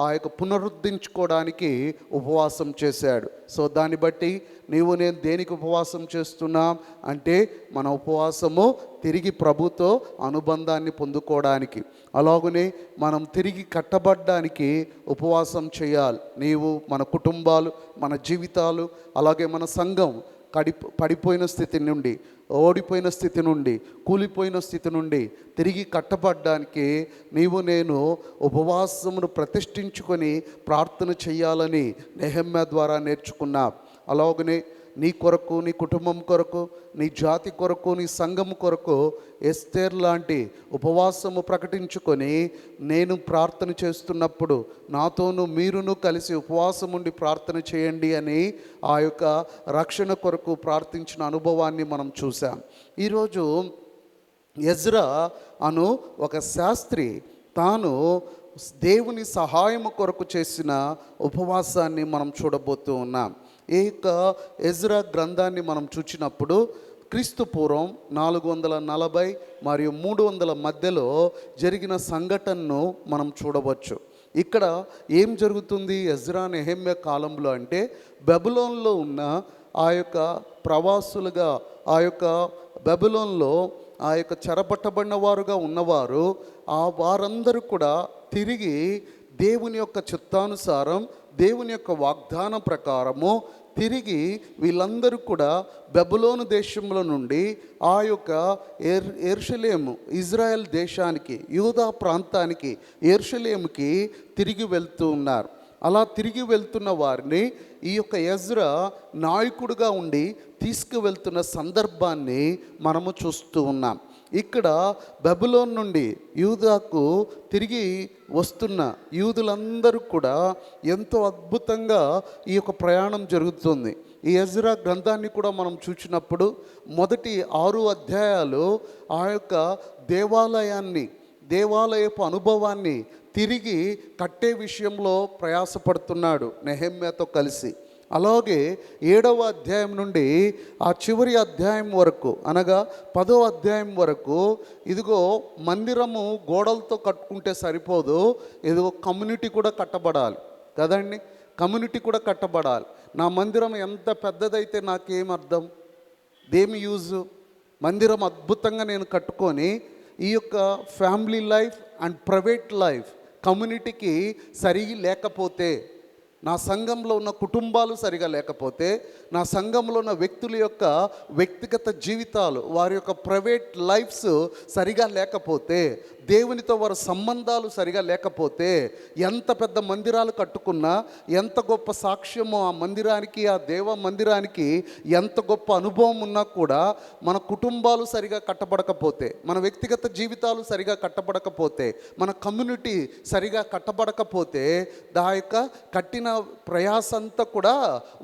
Speaker 4: ఆ యొక్క పునరుద్ధరించుకోవడానికి ఉపవాసం చేశాడు. సో దాన్ని బట్టి నీవు నేను దేనికి ఉపవాసం చేస్తున్నాం అంటే మన ఉపవాసము తిరిగి ప్రభుతో అనుబంధాన్ని పొందుకోవడానికి, అలాగనే మనం తిరిగి కట్టబడ్డానికి ఉపవాసం చేయాలి. నీవు, మన కుటుంబాలు, మన జీవితాలు, అలాగే మన సంఘం పడిపోయిన స్థితి నుండి, ఓడిపోయిన స్థితి నుండి, కూలిపోయిన స్థితి నుండి తిరిగి కట్టబడ్డానికి నీవు నేను ఉపవాసమును ప్రతిష్ఠించుకొని ప్రార్థన చేయాలని నెహెమ్యా ద్వారా నేర్చుకున్నా. అలాగనే నీ కొరకు, నీ కుటుంబం కొరకు, నీ జాతి కొరకు, నీ సంఘం కొరకు ఎస్తేర్ లాంటి ఉపవాసము ప్రకటించుకొని నేను ప్రార్థన చేస్తున్నప్పుడు నాతోనూ మీరును కలిసి ఉపవాసం ఉండి ప్రార్థన చేయండి అని ఆ యొక్క రక్షణ కొరకు ప్రార్థించిన అనుభవాన్ని మనం చూసాం. ఈరోజు ఎజ్రా అను ఒక శాస్త్రి తాను దేవుని సహాయము కొరకు చేసిన ఉపవాసాన్ని మనం చూడబోతూ ఉన్నాం. ఈ యొక్క ఎజ్రా గ్రంథాన్ని మనం చూచినప్పుడు క్రీస్తు పూర్వం 440 మరియు 300 మధ్యలో జరిగిన సంఘటనను మనం చూడవచ్చు. ఇక్కడ ఏం జరుగుతుంది ఎజ్రా నెహెమ్యా కాలంలో అంటే, బబులోన్లో ఉన్న ఆ యొక్క ప్రవాసులుగా, ఆ యొక్క బబులోన్లో ఆ యొక్క చెరపట్టబడిన వారుగా ఉన్నవారు, ఆ వారందరూ కూడా తిరిగి దేవుని యొక్క చిత్తానుసారం, దేవుని యొక్క వాగ్దానం ప్రకారము తిరిగి వీళ్ళందరూ కూడా బబులోను దేశంలో నుండి ఆ యొక్క యెరూషలేము, ఇజ్రాయెల్ దేశానికి, యూదా ప్రాంతానికి, యెరూషలేముకి తిరిగి వెళ్తూ ఉన్నారు. అలా తిరిగి వెళ్తున్న వారిని ఈ యొక్క ఎజ్రా నాయకుడిగా ఉండి తీసుకువెళ్తున్న సందర్భాన్ని మనము చూస్తూ ఉన్నాం. ఇక్కడ బబులోన్ నుండి యూదాకు తిరిగి వస్తున్న యూదులందరూ కూడా ఎంతో అద్భుతంగా ఈ యొక్క ప్రయాణం జరుగుతుంది. ఈ ఎజ్రా గ్రంథాన్ని కూడా మనం చూసినప్పుడు మొదటి 6 అధ్యాయాలు ఆ యొక్క దేవాలయపు అనుభవాన్ని తిరిగి కట్టే విషయంలో ప్రయాసపడుతున్నాడు నెహెమ్యాతో కలిసి. అలాగే 7వ అధ్యాయం నుండి ఆ చివరి అధ్యాయం వరకు, అనగా 10వ అధ్యాయం వరకు, ఇదిగో మందిరము గోడలతో కట్టుకుంటే సరిపోదు, ఇదిగో కమ్యూనిటీ కూడా కట్టబడాలి కదండి. కమ్యూనిటీ కూడా కట్టబడాలి. నా మందిరం ఎంత పెద్దదైతే నాకేం అర్థం, దేమి యూజు? మందిరం అద్భుతంగా నేను కట్టుకొని ఈ యొక్క family life and private life కమ్యూనిటీకి సరిగి లేకపోతే, నా సంఘంలో ఉన్న కుటుంబాలు సరిగా లేకపోతే, నా సంఘంలో ఉన్న వ్యక్తుల యొక్క వ్యక్తిగత జీవితాలు, వారి యొక్క ప్రైవేట్ లైఫ్స్ సరిగా లేకపోతే, దేవునితో వారి సంబంధాలు సరిగా లేకపోతే, ఎంత పెద్ద మందిరాలు కట్టుకున్నా, ఎంత గొప్ప సాక్ష్యమో ఆ మందిరానికి, ఆ దేవ మందిరానికి ఎంత గొప్ప అనుభవం ఉన్నా కూడా మన కుటుంబాలు సరిగా కట్టబడకపోతే, మన వ్యక్తిగత జీవితాలు సరిగా కట్టబడకపోతే, మన కమ్యూనిటీ సరిగా కట్టబడకపోతే ఆ యొక్క కట్టిన ప్రయాసంతా కూడా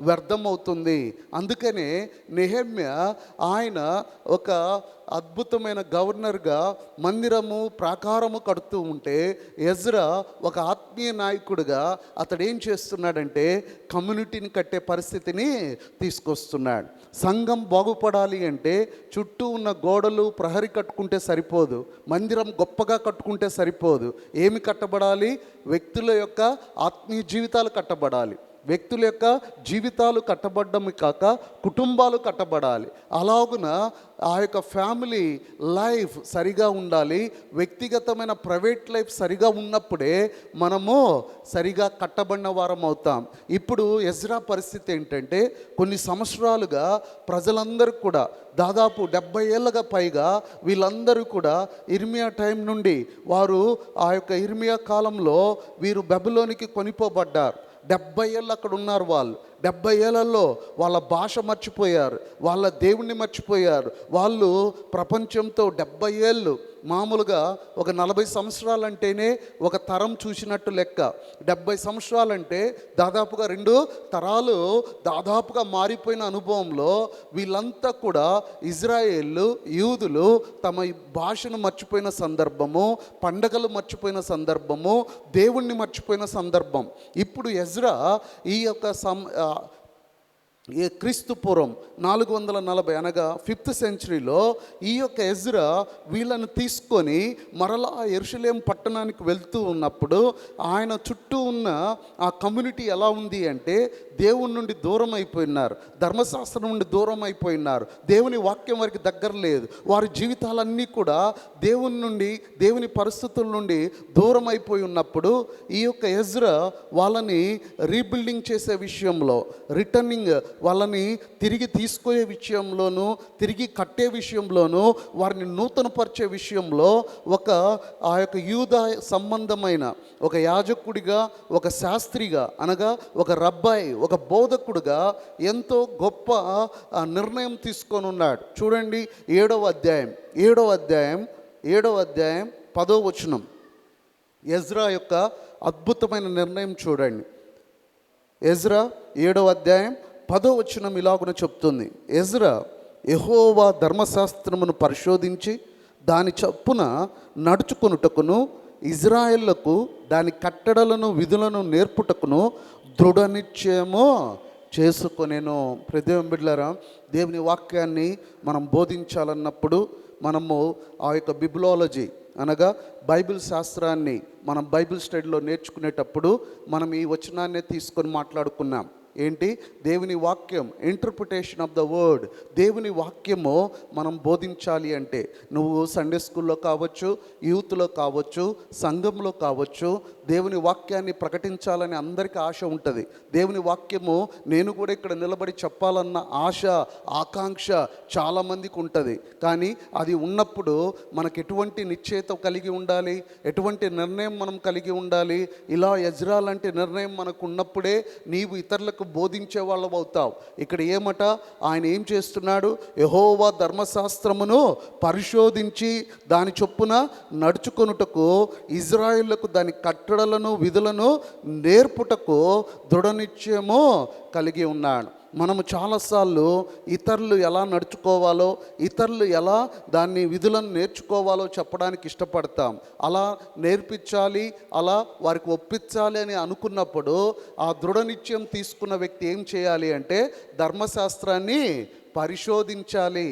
Speaker 4: వ్యర్థమవుతుంది. అందుకనే నెహెమ్యా ఆయన ఒక అద్భుతమైన గవర్నర్గా మందిరము ప్రాకారము కడుతూ ఉంటే, ఎజ్రా ఒక ఆత్మీయ నాయకుడిగా అతడు ఏం చేస్తున్నాడంటే కమ్యూనిటీని కట్టే పరిస్థితిని తీసుకొస్తున్నాడు. సంఘం బాగుపడాలి అంటే చుట్టూ ఉన్న గోడలు ప్రహరీ కట్టుకుంటే సరిపోదు, మందిరం గొప్పగా కట్టుకుంటే సరిపోదు. ఏమి కట్టబడాలి? వ్యక్తుల యొక్క ఆత్మీయ జీవితాలు కట్టబడాలి. వ్యక్తుల యొక్క జీవితాలు కట్టబడ్డమే కాక కుటుంబాలు కట్టబడాలి. అలాగున ఆ యొక్క ఫ్యామిలీ లైఫ్ సరిగా ఉండాలి. వ్యక్తిగతమైన ప్రైవేట్ లైఫ్ సరిగా ఉన్నప్పుడే మనము సరిగా కట్టబడిన వారం అవుతాం. ఇప్పుడు ఎజ్రా పరిస్థితి ఏంటంటే, కొన్ని సంవత్సరాలుగా ప్రజలందరూ కూడా దాదాపు 70 ఏళ్ళగా పైగా వీళ్ళందరూ కూడా ఇర్మియా టైం నుండి వారు ఆ యొక్క ఇర్మియా కాలంలో వీరు బబులోనికి కొనిపోబడ్డారు. 70 ఏళ్ళు అక్కడ ఉన్నారు వాళ్ళు. 70 ఏళ్లలో వాళ్ళ భాష మర్చిపోయారు, వాళ్ళ దేవుణ్ణి మర్చిపోయారు. వాళ్ళు ప్రపంచంతో 70 ఏళ్ళు, మామూలుగా ఒక 40 సంవత్సరాలంటేనే ఒక తరం చూసినట్టు లెక్క. 70 సంవత్సరాలంటే దాదాపుగా 2 తరాలు దాదాపుగా మారిపోయిన అనుభవంలో వీళ్ళంతా కూడా ఇజ్రాయేళ్ళు, యూదులు తమ భాషను మర్చిపోయిన సందర్భము, పండగలు మర్చిపోయిన సందర్భము, దేవుణ్ణి మర్చిపోయిన సందర్భం. ఇప్పుడు ఎజ్రా ఈ యొక్క క్రీస్తు పూర్వం 440 అనగా 5th సెంచరీలో ఈ యొక్క ఎజ్రా వీళ్ళను తీసుకొని మరలా యెరూషలేం పట్టణానికి వెళ్తూ ఉన్నప్పుడు ఆయన చుట్టూ ఉన్న ఆ కమ్యూనిటీ ఎలా ఉంది అంటే దేవుని నుండి దూరం అయిపోయినారు, ధర్మశాస్త్రం నుండి దూరం అయిపోయినారు, దేవుని వాక్యం వారికి దగ్గర లేదు. వారి జీవితాలన్నీ కూడా దేవుని నుండి, దేవుని పరిస్థితుల నుండి దూరం అయిపోయి ఉన్నప్పుడు ఈ యొక్క ఎజ్రా వాళ్ళని రీబిల్డింగ్ చేసే విషయంలో, రిటర్నింగ్ వాళ్ళని తిరిగి తీసుకునే విషయంలోనూ, తిరిగి కట్టే విషయంలోనూ, వారిని నూతనపరిచే విషయంలో ఆ యొక్క యూద సంబంధమైన ఒక యాజకుడిగా, ఒక శాస్త్రిగా అనగా ఒక రబ్బాయి, ఒక బోధకుడుగా ఎంతో గొప్ప నిర్ణయం తీసుకొని ఉన్నాడు. చూడండి 7వ అధ్యాయం 10వ వచనం. ఎజ్రా యొక్క అద్భుతమైన నిర్ణయం చూడండి. ఎజ్రా 7వ అధ్యాయం 10వ వచనం ఇలాగున చెప్తుంది. ఎజ్రా యెహోవా ధర్మశాస్త్రమును పరిశోధించి దాని చొప్పున నడుచుకొనుటకును, ఇజ్రాయేళ్లకు దాని కట్టడలను విధులను నేర్పుటకును దృఢ నిశ్చయము చేసుకొనేను. ప్రదేవం బిడ్డలారా, దేవుని వాక్యాన్ని మనం బోధించాలన్నప్పుడు మనము ఆ యొక్క బిబ్లాలజీ అనగా బైబిల్ శాస్త్రాన్ని మనం బైబిల్ స్టడీలో నేర్చుకునేటప్పుడు మనం ఈ వచనాన్నే తీసుకొని మాట్లాడుకున్నాం. ఏంటి? దేవుని వాక్యం, ఇంటర్ప్రిటేషన్ ఆఫ్ ద వర్డ్. దేవుని వాక్యము మనం బోధించాలి అంటే నువ్వు సండే స్కూల్లో కావచ్చు, యూత్లో కావచ్చు, సంఘంలో కావచ్చు, దేవుని వాక్యాన్ని ప్రకటించాలని అందరికీ ఆశ ఉంటుంది. దేవుని వాక్యము నేను కూడా ఇక్కడ నిలబడి చెప్పాలన్న ఆశ, ఆకాంక్ష చాలామందికి ఉంటుంది. కానీ అది ఉన్నప్పుడు మనకు ఎటువంటి నిశ్చయత కలిగి ఉండాలి, ఎటువంటి నిర్ణయం మనం కలిగి ఉండాలి. ఇలా ఎజ్రా లాంటి నిర్ణయం మనకు ఉన్నప్పుడే నీవు ఇతరులకు బోధించే వాళ్ళం అవుతావు. ఇక్కడ ఏమట ఆయన ఏం చేస్తున్నాడు? యెహోవా ధర్మశాస్త్రమును పరిశోధించి దాని చొప్పున నడుచుకొనుటకు, ఇజ్రాయేళ్లకు దాని కట్టడలను విధులను నేర్పుటకు దృఢ నిశ్చయము కలిగి ఉన్నాడు. మనము చాలాసార్లు ఇతరులు ఎలా నడుచుకోవాలో, ఇతరులు ఎలా దాన్ని విధులను నేర్చుకోవాలో చెప్పడానికి ఇష్టపడతాం. అలా నేర్పించాలి, అలా వారికి ఒప్పించాలి అని అనుకున్నప్పుడు ఆ దృఢ నిశ్చయం తీసుకున్న వ్యక్తి ఏం చేయాలి అంటే ధర్మశాస్త్రాన్ని పరిశోధించాలి.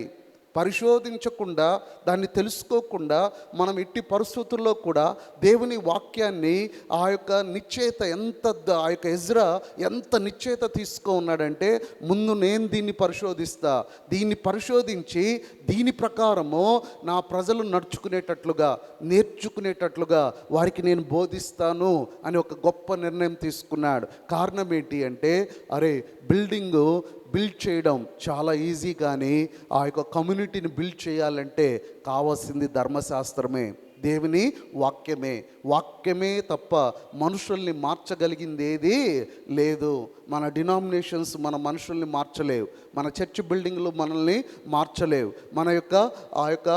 Speaker 4: పరిశోధించకుండా, దాన్ని తెలుసుకోకుండా మనం ఎట్టి పరిస్థితుల్లో కూడా దేవుని వాక్యాన్ని ఆ యొక్క నిశ్చయత ఆ యొక్క ఎజ్రా ఎంత నిశ్చయత తీసుకో ఉన్నాడంటే, ముందు నేను దీన్ని పరిశోధిస్తా, దీన్ని పరిశోధించి దీని ప్రకారము నా ప్రజలు నడుచుకునేటట్లుగా, నేర్చుకునేటట్లుగా వారికి నేను బోధిస్తాను అని ఒక గొప్ప నిర్ణయం తీసుకున్నాడు. కారణం ఏంటి అంటే, బిల్డ్ చేయడం చాలా ఈజీ, కానీ ఆ యొక్క కమ్యూనిటీని బిల్డ్ చేయాలంటే కావాల్సింది ధర్మశాస్త్రమే, దేవుని వాక్యమే తప్ప మనుషుల్ని మార్చగలిగింది ఏది లేదు. మన డినామినేషన్స్ మన మనుషుల్ని మార్చలేవు, మన చర్చ్ బిల్డింగ్లు మనల్ని మార్చలేవు, మన యొక్క ఆ యొక్క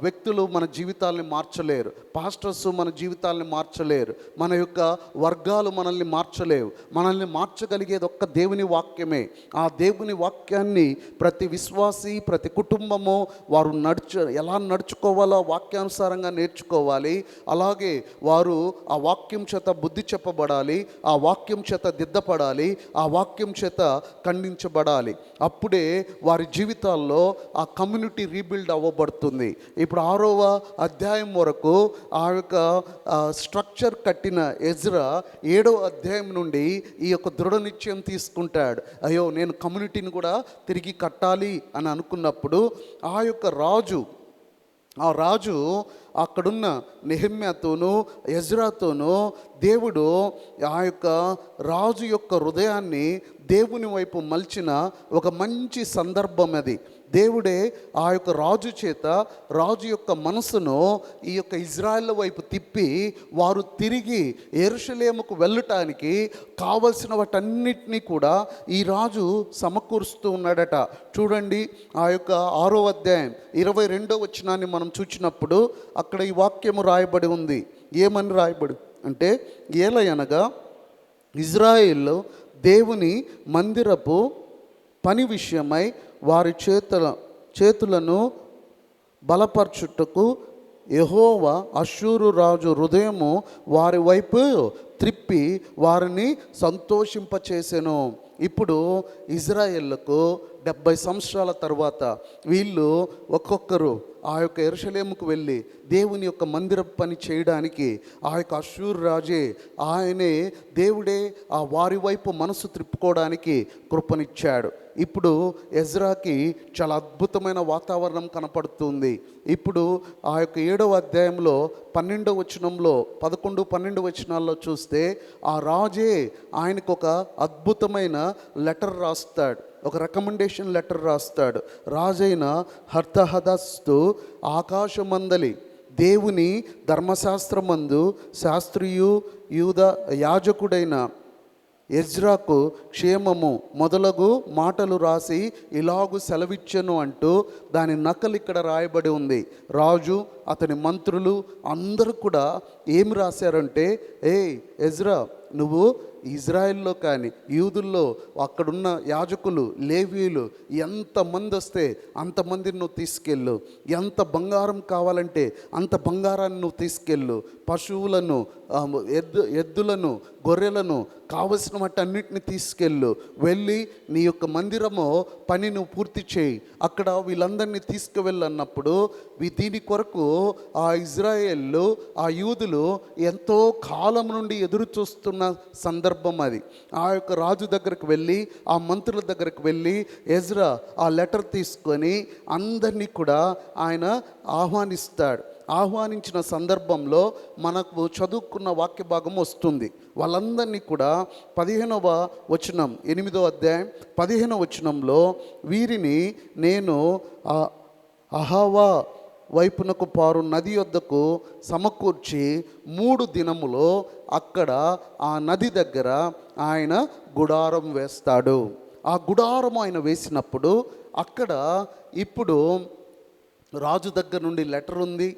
Speaker 4: వ్యక్తులు మన జీవితాలని మార్చలేరు, పాస్టర్స్ మన జీవితాలని మార్చలేరు, మన యొక్క వర్గాలు మనల్ని మార్చలేవు. మనల్ని మార్చగలిగేది ఒక్క దేవుని వాక్యమే. ఆ దేవుని వాక్యాన్ని ప్రతి విశ్వాసి, ప్రతి కుటుంబము వారు ఎలా నడుచుకోవాలో వాక్యానుసారంగా నేర్చుకోవాలి. అలాగే వారు ఆ వాక్యం చేత బుద్ధి చెప్పబడాలి, ఆ వాక్యం చేత దిద్దపడాలి, ఆ వాక్యం చేత ఖండించబడాలి. అప్పుడే వారి జీవితాల్లో ఆ కమ్యూనిటీ రీబిల్డ్ అవ్వబడుతుంది. ఇప్పుడు 6వ అధ్యాయం వరకు ఆ యొక్క స్ట్రక్చర్ కట్టిన ఎజ్రా 7వ అధ్యాయం నుండి ఈ యొక్క దృఢ నిశ్చయం తీసుకుంటాడు. అయ్యో, నేను కమ్యూనిటీని కూడా తిరిగి కట్టాలి అని అనుకున్నప్పుడు ఆ యొక్క రాజు అక్కడున్న నెహెమ్యాతోనూ ఎజ్రాతోనూ దేవుడు ఆ యొక్క రాజు యొక్క హృదయాన్ని దేవుని వైపు మలిచిన ఒక మంచి సందర్భం అది. దేవుడే ఆ యొక్క రాజు చేత రాజు యొక్క మనసును ఈ యొక్క ఇజ్రాయెల్ వైపు తిప్పి వారు తిరిగి యెరూషలేముకు వెళ్ళటానికి కావలసిన వాటన్నిటినీ కూడా ఈ రాజు సమకూరుస్తూ ఉన్నాడట. చూడండి, ఆ యొక్క 6వ అధ్యాయం 22వ వచనాన్ని మనం చూచినప్పుడు అక్కడ ఈ వాక్యము రాయబడి ఉంది. ఏమని రాయబడి అంటే, ఏలయనగా ఇజ్రాయేలు దేవుని మందిరపు పని విషయమై వారి చేతులను బలపరచుటకు యెహోవా అష్షూరు రాజు హృదయము వారి వైపు త్రిప్పి వారిని సంతోషింపచేసెను. ఇప్పుడు ఇజ్రాయేళ్లకు 70 సంవత్సరాల తర్వాత వీళ్ళు ఒక్కొక్కరు ఆ యొక్క యెరూషలేముకు వెళ్ళి దేవుని యొక్క మందిర పని చేయడానికి ఆ యొక్క అష్షూరు రాజే, ఆయనే దేవుడే ఆ వారి వైపు మనసు త్రిప్పుకోవడానికి కృపనిచ్చాడు. ఇప్పుడు ఎజ్రాకి చాలా అద్భుతమైన వాతావరణం కనపడుతుంది. ఇప్పుడు ఆ యొక్క 7వ అధ్యాయంలో 12వ వచనంలో 11, 12 వచనాల్లో చూస్తే ఆ రాజే ఆయనకు ఒక అద్భుతమైన లెటర్ రాస్తాడు, ఒక రికమెండేషన్ లెటర్ రాస్తాడు. రాజైన హర్తహదస్తు ఆకాశమందలి దేవుని ధర్మశాస్త్రమందు శాస్త్రియు యూద యాజకుడైన ఎజ్రాకు క్షేమము మొదలగు మాటలు రాసి ఇలాగు సెలవిచ్చెను అంటూ దాని నకలు ఇక్కడ రాయబడి ఉంది. రాజు, అతని మంత్రులు అందరూ కూడా ఏమి రాశారంటే, ఎజ్రా, నువ్వు ఇజ్రాయెల్లో కానీ యూదుల్లో అక్కడున్న యాజకులు, లేవీయులు ఎంతమంది వస్తే అంతమందిని నువ్వు తీసుకెళ్ళు, ఎంత బంగారం కావాలంటే అంత బంగారాన్ని నువ్వు తీసుకెళ్ళు, పశువులను, ఎద్దులను, గొర్రెలను, కావలసిన వాటన్నిటిని తీసుకెళ్ళు, వెళ్ళి నీ యొక్క మందిరము పని నువ్వు పూర్తి చేయి, అక్కడ వీళ్ళందరినీ తీసుకువెళ్ళన్నప్పుడు దీని కొరకు ఆ ఇజ్రాయేళ్ళు, ఆ యూదులు ఎంతో కాలం నుండి ఎదురు చూస్తున్న సందర్భం అది. ఆ యొక్క రాజు దగ్గరకు వెళ్ళి, ఆ మంత్రుల దగ్గరకు వెళ్ళి ఎజ్రా ఆ లెటర్ తీసుకొని అందరినీ కూడా ఆయన ఆహ్వానిస్తాడు. ఆహ్వానించిన సందర్భంలో మనకు చదువుకున్న వాక్య భాగం వస్తుంది. వాళ్ళందరినీ కూడా 15వ వచనం, 8వ అధ్యాయం 15వ వచనంలో, వీరిని నేను అహవా వైపునకు పారు నది యొద్దకు సమకూర్చి 3 దినములో అక్కడ ఆ నది దగ్గర ఆయన గుడారం వేస్తాడు. ఆ గుడారం ఆయన వేసినప్పుడు అక్కడ ఇప్పుడు రాజు దగ్గర నుండి లెటర్ ఉంది.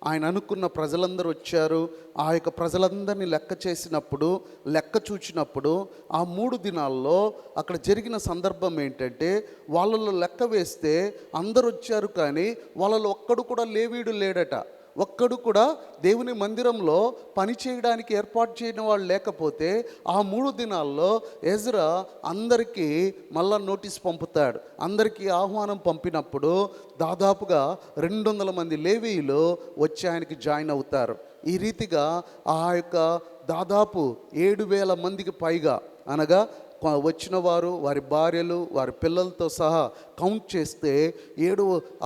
Speaker 4: ఆయన అనుకున్న ప్రజలందరూ వచ్చారు. ఆ యొక్క ప్రజలందరినీ లెక్క చేసినప్పుడు, లెక్క చూచినప్పుడు ఆ 3 దినాల్లో అక్కడ జరిగిన సందర్భం ఏంటంటే, వాళ్ళలో లెక్క వేస్తే అందరూ వచ్చారు, కానీ వాళ్ళలో ఒక్కడు కూడా లేవీయుడు లేడట. ఒక్కడు కూడా దేవుని మందిరంలో పని చేయడానికి ఏర్పాటు చేయని వాళ్ళు లేకపోతే ఆ 3 దినాల్లో ఎజ్రా అందరికీ మళ్ళా నోటీస్ పంపుతాడు. అందరికీ ఆహ్వానం పంపినప్పుడు దాదాపుగా 200 మంది లేవీయులు వచ్చి ఆయనకి జాయిన్ అవుతారు. ఈ రీతిగా ఆ యొక్క దాదాపు 7,000 మందికి పైగా, అనగా వచ్చిన వారు, వారి భార్యలు, వారి పిల్లలతో సహా కౌంట్ చేస్తే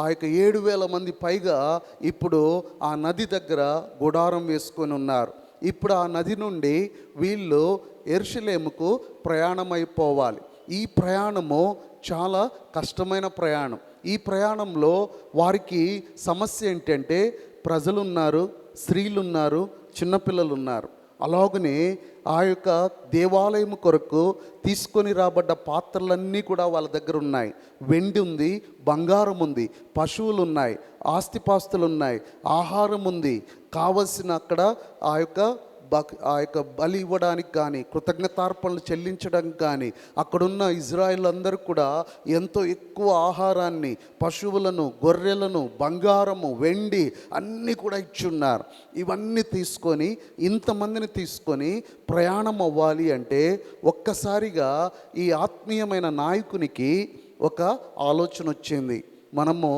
Speaker 4: ఆ యొక్క 7,000 మంది పైగా ఇప్పుడు ఆ నది దగ్గర గుడారం వేసుకొని ఉన్నారు. ఇప్పుడు ఆ నది నుండి వీళ్ళు యెరూషలేముకు ప్రయాణమైపోవాలి. ఈ ప్రయాణము చాలా కష్టమైన ప్రయాణం. ఈ ప్రయాణంలో వారికి సమస్య ఏంటంటే, ప్రజలున్నారు, స్త్రీలున్నారు, చిన్నపిల్లలు ఉన్నారు. అలాగనే ఆ యొక్క దేవాలయం కొరకు తీసుకొని రాబడ్డ పాత్రలన్నీ కూడా వాళ్ళ దగ్గర ఉన్నాయి. వెండి ఉంది, బంగారం ఉంది, పశువులు ఉన్నాయి, ఆస్తిపాస్తులు ఉన్నాయి, ఆహారం ఉంది. కావలసిన అక్కడ ఆ యొక్క బలి ఇవ్వడానికి కానీ, కృతజ్ఞతార్పణలు చెల్లించడానికి కానీ అక్కడున్న ఇజ్రాయెల్ అందరూ కూడా ఎంతో ఎక్కువ ఆహారాన్ని, పశువులను, గొర్రెలను, బంగారము, వెండి అన్నీ కూడా ఇచ్చున్నారు. ఇవన్నీ తీసుకొని, ఇంతమందిని తీసుకొని ప్రయాణం అవ్వాలి అంటే ఒక్కసారిగా ఈ ఆత్మీయమైన నాయకునికి ఒక ఆలోచన వచ్చింది. మనము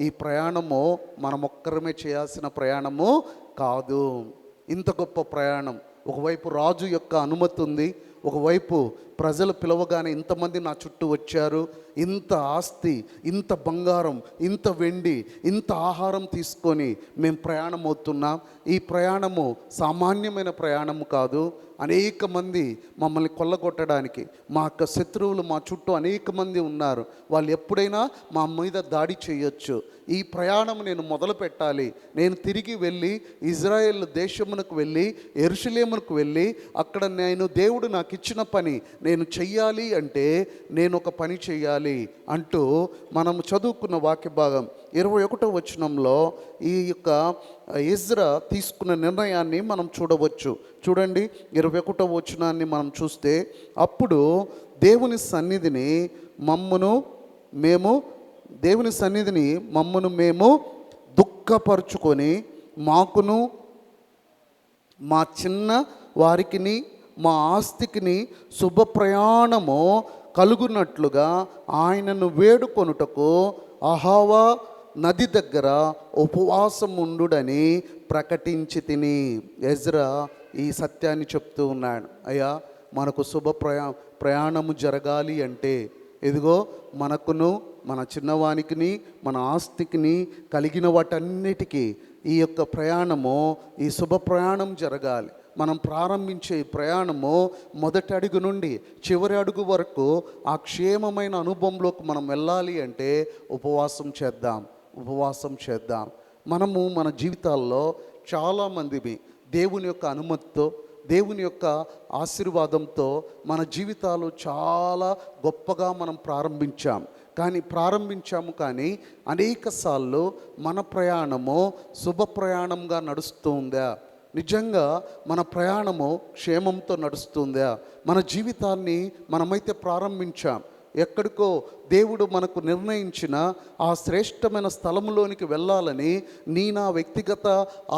Speaker 4: ఈ ప్రయాణము మనం ఒక్కరమే చేయాల్సిన ప్రయాణము కాదు. ఇంత గొప్ప ప్రయాణం, ఒకవైపు రాజు యొక్క అనుమతి ఉంది, ఒకవైపు ప్రజలు పిలవగానే ఇంతమంది నా చుట్టూ వచ్చారు, ఇంత ఆస్తి, ఇంత బంగారం, ఇంత వెండి, ఇంత ఆహారం తీసుకొని మేము ప్రయాణం అవుతున్నాం. ఈ ప్రయాణము సామాన్యమైన ప్రయాణము కాదు. అనేక మంది మమ్మల్ని కొల్లగొట్టడానికి, మా యొక్క శత్రువులు మా చుట్టూ అనేక మంది ఉన్నారు. వాళ్ళు ఎప్పుడైనా మా మీద దాడి చేయొచ్చు. ఈ ప్రయాణం నేను మొదలు పెట్టాలి. నేను తిరిగి వెళ్ళి ఇజ్రాయెల్ దేశమునకు వెళ్ళి యెరూషలేమునకు వెళ్ళి అక్కడ నేను దేవుడు నాకు ఇచ్చిన పని నేను చెయ్యాలి అంటే నేను ఒక పని చెయ్యాలి అంటూ మనం చదువుకున్న వాక్య భాగం 21వ వచనంలో ఈ యొక్క ఎజ్రా తీసుకున్న నిర్ణయాన్ని మనం చూడవచ్చు. చూడండి 21వ వచనాన్ని మనం చూస్తే, అప్పుడు దేవుని సన్నిధిని మేము దుఃఖపరుచుకొని మాకును మా చిన్న వారికిని మా ఆస్తికిని శుభప్రయాణము కలుగునట్లుగా ఆయనను వేడుకొనుటకు అహావా నది దగ్గర ఉపవాసం ఉండుడని ప్రకటించి తిని. ఎజ్రా ఈ సత్యాన్ని చెప్తూ ఉన్నాడు. అయ్యా, మనకు ప్రయాణము జరగాలి అంటే ఇదిగో మనకును మన చిన్నవానికిని మన ఆస్తికిని కలిగిన వాటన్నిటికీ ఈ యొక్క ప్రయాణము, ఈ శుభ ప్రయాణం జరగాలి. మనం ప్రారంభించే ఈ ప్రయాణము మొదటి అడుగు నుండి చివరి అడుగు వరకు ఆ క్షేమమైన అనుభవంలోకి మనం వెళ్ళాలి అంటే ఉపవాసం చేద్దాం. మనము మన జీవితాల్లో చాలామంది దేవుని యొక్క అనుమతితో, దేవుని యొక్క ఆశీర్వాదంతో మన జీవితాలు చాలా గొప్పగా మనం ప్రారంభించాము కానీ అనేక సార్లు మన ప్రయాణము శుభ ప్రయాణంగా నడుస్తుందా? నిజంగా మన ప్రయాణము క్షేమంతో నడుస్తుందా? మన జీవితాన్ని మనమైతే ప్రారంభించాం, ఎక్కడికో దేవుడు మనకు నిర్ణయించిన ఆ శ్రేష్టమైన స్థలంలోనికి వెళ్ళాలని నా వ్యక్తిగత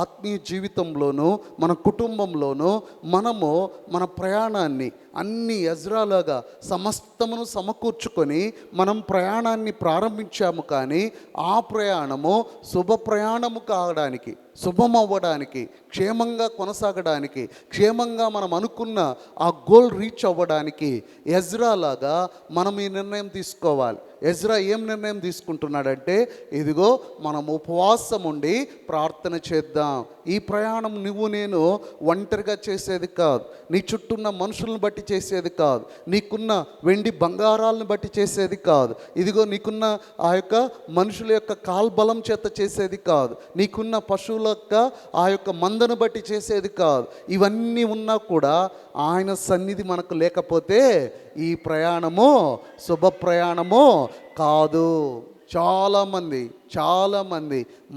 Speaker 4: ఆత్మీయ జీవితంలోనూ మన కుటుంబంలోనూ మనము మన ప్రయాణాన్ని అన్ని ఎజ్రాలాగా సమస్తమును సమకూర్చుకొని మనం ప్రయాణాన్ని ప్రారంభించాము. కానీ ఆ ప్రయాణము శుభ ప్రయాణము కావడానికి, శుభం అవ్వడానికి, క్షేమంగా కొనసాగడానికి, క్షేమంగా మనం అనుకున్న ఆ గోల్ రీచ్ అవ్వడానికి ఎజ్రాలాగా మనం ఈ నిర్ణయం తీసుకోవాలి. ఎజ్రా ఏం నిర్ణయం తీసుకుంటున్నాడంటే, ఇదిగో మనం ఉపవాసం ఉండి ప్రార్థన చేద్దాం. ఈ ప్రయాణం నేను ఒంటరిగా చేసేది కాదు, నీ చుట్టూ ఉన్న మనుషులను బట్టి చేసేది కాదు, నీకున్న వెండి బంగారాలను బట్టి చేసేది కాదు, ఇదిగో నీకున్న ఆ యొక్క మనుషుల యొక్క కాల్బలం చేత చేసేది కాదు, నీకున్న పశువుల యొక్క ఆ యొక్క మందను బట్టి చేసేది కాదు. ఇవన్నీ ఉన్నా కూడా ఆయన సన్నిధి మనకు లేకపోతే ఈ ప్రయాణము శుభ ప్రయాణము కాదు. చాలామంది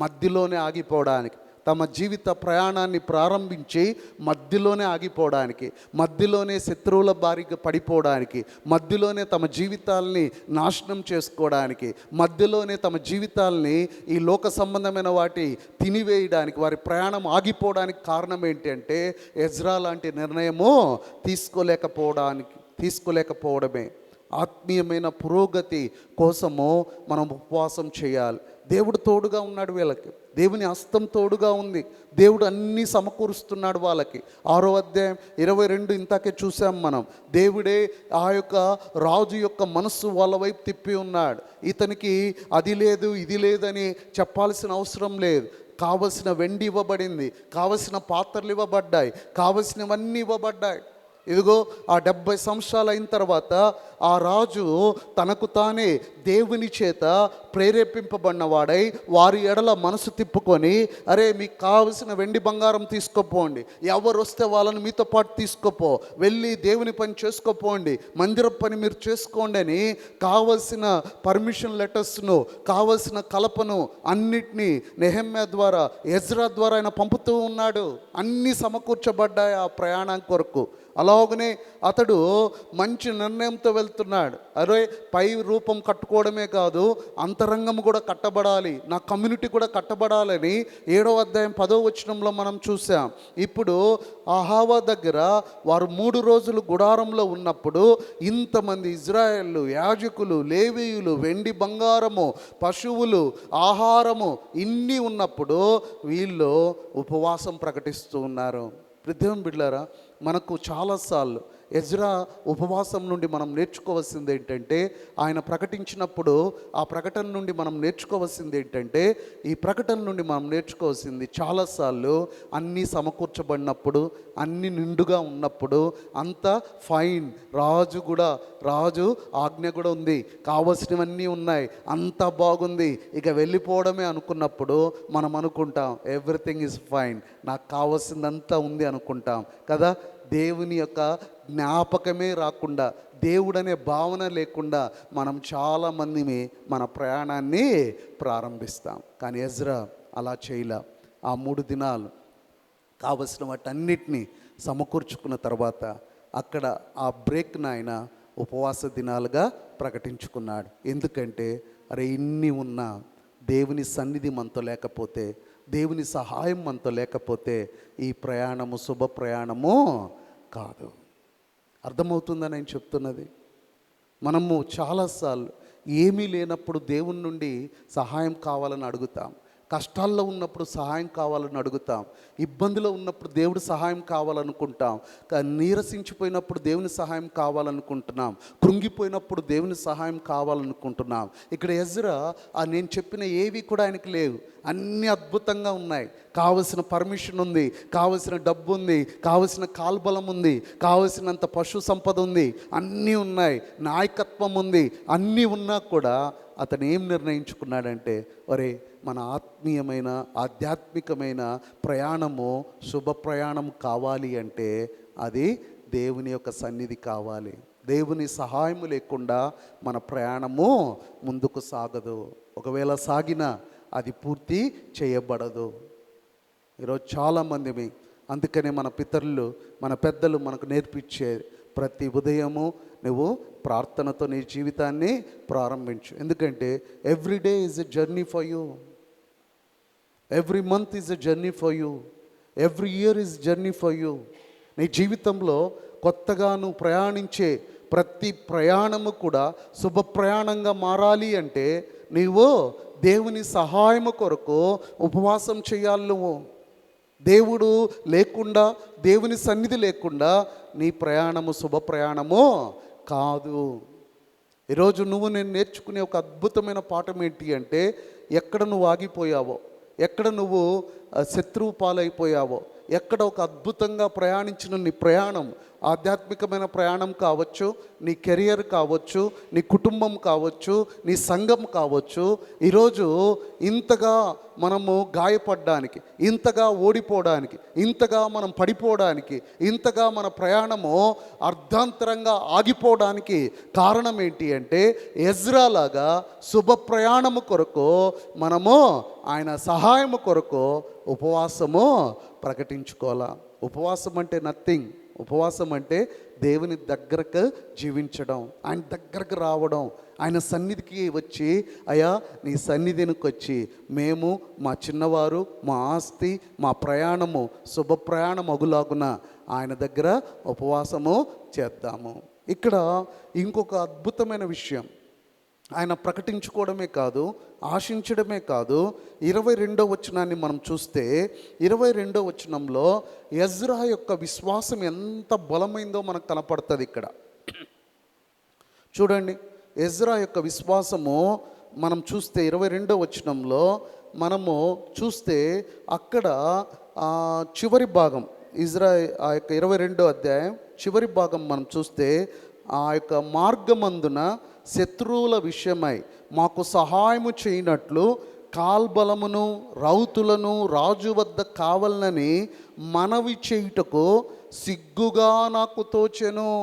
Speaker 4: మధ్యలోనే ఆగిపోవడానికి, తమ జీవిత ప్రయాణాన్ని ప్రారంభించి మధ్యలోనే ఆగిపోవడానికి, మధ్యలోనే శత్రువుల బారిగా పడిపోవడానికి, మధ్యలోనే తమ జీవితాల్ని నాశనం చేసుకోవడానికి, మధ్యలోనే తమ జీవితాల్ని ఈ లోక సంబంధమైన వాటి తినివేయడానికి, వారి ప్రయాణం ఆగిపోవడానికి కారణం ఏంటంటే ఎజ్రా లాంటి నిర్ణయము తీసుకోలేకపోవడమే. ఆత్మీయమైన పురోగతి కోసము మనం ఉపవాసం చేయాలి. దేవుడు తోడుగా ఉన్నాడు వీళ్ళకి, దేవుని హస్తం తోడుగా ఉంది, దేవుడు అన్నీ సమకూరుస్తున్నాడు వాళ్ళకి. 6వ అధ్యాయం 22 ఇంతాకే చూసాం మనం. దేవుడే ఆ యొక్క రాజు యొక్క మనస్సు వాళ్ళ వైపు తిప్పి ఉన్నాడు. ఇతనికి అది లేదు ఇది లేదని చెప్పాల్సిన అవసరం లేదు. కావలసిన వెండి ఇవ్వబడింది, కావలసిన పాత్రలు ఇవ్వబడ్డాయి, కావలసినవన్నీ ఇవ్వబడ్డాయి. ఇదిగో ఆ 70 సంవత్సరాలు అయిన తర్వాత ఆ రాజు తనకు తానే దేవుని చేత ప్రేరేపింపబడినవాడై వారి ఎడల మనసు తిప్పుకొని, అరే మీకు కావలసిన వెండి బంగారం తీసుకోపోండి, ఎవరు వస్తే వాళ్ళని మీతో పాటు తీసుకోపో, వెళ్ళి దేవుని పని చేసుకోపోండి, మందిర పని మీరు చేసుకోండి అని కావలసిన పర్మిషన్ లెటర్స్ను, కావలసిన కలపను అన్నిటినీ నెహెమ్యా ద్వారా, ఎజ్రా ద్వారా ఆయన పంపుతూ ఉన్నాడు. అన్నీ సమకూర్చబడ్డాయి ఆ ప్రయాణం కొరకు. అలాగనే అతడు మంచి నిర్ణయంతో వెళ్తున్నాడు. అరే పై రూపం కట్టుకోవడమే కాదు, అంతరంగం కూడా కట్టబడాలి, నా కమ్యూనిటీ కూడా కట్టబడాలని 7వ అధ్యాయం 10వ వచనంలో మనం చూసాం. ఇప్పుడు అహావా దగ్గర వారు 3 రోజులు గుడారంలో ఉన్నప్పుడు ఇంతమంది ఇజ్రాయేలు యాజకులు, లేవీయులు, వెండి బంగారము, పశువులు, ఆహారము ఇన్ని ఉన్నప్పుడు వీళ్ళు ఉపవాసం ప్రకటిస్తూ ఉన్నారు. దేవుని బిడ్డలారా, మనకు చాలాసార్లు ఎజ్రా ఉపవాసం నుండి మనం నేర్చుకోవాల్సింది ఏంటంటే, ఆయన ప్రకటించినప్పుడు ఆ ప్రకటన నుండి మనం నేర్చుకోవాల్సింది ఏంటంటే, ఈ ప్రకటన నుండి మనం నేర్చుకోవాల్సింది చాలాసార్లు అన్నీ సమకూర్చబడినప్పుడు, అన్ని నిండుగా ఉన్నప్పుడు అంత ఫైన్, రాజు ఆజ్ఞ కూడా ఉంది, కావలసినవన్నీ ఉన్నాయి, అంతా బాగుంది, ఇక వెళ్ళిపోవడమే అనుకున్నప్పుడు మనం అనుకుంటాం ఎవ్రీథింగ్ ఈజ్ ఫైన్, నాకు కావాల్సిందంతా ఉంది అనుకుంటాం కదా. దేవుని యొక్క జ్ఞాపకమే రాకుండా, దేవుడనే భావన లేకుండా మనం చాలామంది మన ప్రయాణాన్ని ప్రారంభిస్తాం. కానీ ఎజ్రా అలా చేయలే. ఆ 3 దినాలు కావలసిన వాటన్నిటినీ సమకూర్చుకున్న తర్వాత అక్కడ ఆ బ్రేక్ను ఆయన ఉపవాస దినాలుగా ప్రకటించుకున్నాడు. ఎందుకంటే అరే ఇన్ని ఉన్నా దేవుని సన్నిధి మనతో లేకపోతే, దేవుని సహాయం మనతో లేకపోతే ఈ ప్రయాణము శుభ ప్రయాణము కాదు. అర్థమవుతుందని నేను చెప్తున్నది. మనము చాలాసార్లు ఏమీ లేనప్పుడు దేవుని నుండి సహాయం కావాలని అడుగుతాం, కష్టాల్లో ఉన్నప్పుడు సహాయం కావాలని అడుగుతాం, ఇబ్బందిలో ఉన్నప్పుడు దేవుడి సహాయం కావాలనుకుంటాం, నీరసించిపోయినప్పుడు దేవుని సహాయం కావాలనుకుంటున్నాం, కృంగిపోయినప్పుడు దేవుని సహాయం కావాలనుకుంటున్నాం. ఇక్కడ ఎజ్రా నేను చెప్పిన ఏవి కూడా ఆయనకి లేవు, అన్నీ అద్భుతంగా ఉన్నాయి. కావలసిన పర్మిషన్ ఉంది, కావలసిన డబ్బు ఉంది, కావలసిన కాల్బలం ఉంది, కావలసినంత పశు సంపద ఉంది, అన్నీ ఉన్నాయి, నాయకత్వం ఉంది, అన్నీ ఉన్నా కూడా అతను ఏం నిర్ణయించుకున్నాడంటే, ఒరే మన ఆత్మీయమైన ఆధ్యాత్మికమైన ప్రయాణము శుభ ప్రయాణం కావాలి అంటే అది దేవుని యొక్క సన్నిధి కావాలి. దేవుని సహాయము లేకుండా మన ప్రయాణము ముందుకు సాగదు. ఒకవేళ సాగినా అది పూర్తి చేయబడదు. ఈరోజు చాలామంది, అందుకనే మన పితరులు మన పెద్దలు మనకు నేర్పించే ప్రతి ఉదయము నువ్వు ప్రార్థనతో నీ జీవితాన్ని ప్రారంభించు. ఎందుకంటే every day is a journey for you, every month is a journey for you, every year is journey for you. నీ జీవితంలో కొత్తగా నువ్వు ప్రయాణించే ప్రతి ప్రయాణము కూడా శుభ ప్రయాణంగా మారాలి అంటే నీవు దేవుని సహాయము కొరకు ఉపవాసం చేయాలి. నువ్వు దేవుడు లేకుండా, దేవుని సన్నిధి లేకుండా నీ ప్రయాణము శుభ ప్రయాణము కాదు. ఈరోజు నేను నేర్చుకునే ఒక అద్భుతమైన పాఠం ఏంటి అంటే, ఎక్కడ నువ్వు ఆగిపోయావో, ఎక్కడ నువ్వు శత్రువు పాలైపోయావో, ఎక్కడ ఒక అద్భుతంగా ప్రయాణించిన నీ ప్రయాణం, ఆధ్యాత్మికమైన ప్రయాణం కావచ్చు, నీ కెరియర్ కావచ్చు, నీ కుటుంబం కావచ్చు, నీ సంఘం కావచ్చు, ఈరోజు ఇంతగా మనము గాయపడడానికి, ఇంతగా ఓడిపోవడానికి, ఇంతగా మనం పడిపోవడానికి, ఇంతగా మన ప్రయాణము అర్ధాంతరంగా ఆగిపోవడానికి కారణం ఏంటి అంటే, ఎజ్రా లాగా శుభ ప్రయాణము కొరకు మనము ఆయన సహాయము కొరకు ఉపవాసము ప్రకటించుకోవాలా. ఉపవాసం అంటే నథింగ్. ఉపవాసం అంటే దేవుని దగ్గరకు జీవించడం, ఆయన దగ్గరకు రావడం, ఆయన సన్నిధికి వచ్చి, అయ్యా నీ సన్నిధికి వచ్చి మేము మా చిన్నవారు, మా ఆస్తి, మా ప్రయాణము శుభ ప్రయాణం అగులాగున ఆయన దగ్గర ఉపవాసము చేద్దాము. ఇక్కడ ఇంకొక అద్భుతమైన విషయం, ఆయన ప్రకటించుకోవడమే కాదు, ఆశించడమే కాదు. 22వ వచనాన్ని మనం చూస్తే 22వ వచనంలో ఎజ్రా యొక్క విశ్వాసం ఎంత బలమైందో మనకు కనపడుతుంది. ఇక్కడ చూడండి, ఎజ్రా యొక్క విశ్వాసము మనం చూస్తే 22వ వచనంలో మనము చూస్తే అక్కడ చివరి భాగం, ఆ యొక్క 22వ అధ్యాయం చివరి భాగం మనం చూస్తే, ఆ యొక్క మార్గమందున శత్రువుల విషయమై మాకు సహాయము చేయనట్లు కాల్బలమును రౌతులను రాజు వద్ద కావాలని మనవి చేయుటకు సిగ్గుగా నాకు తోచెను.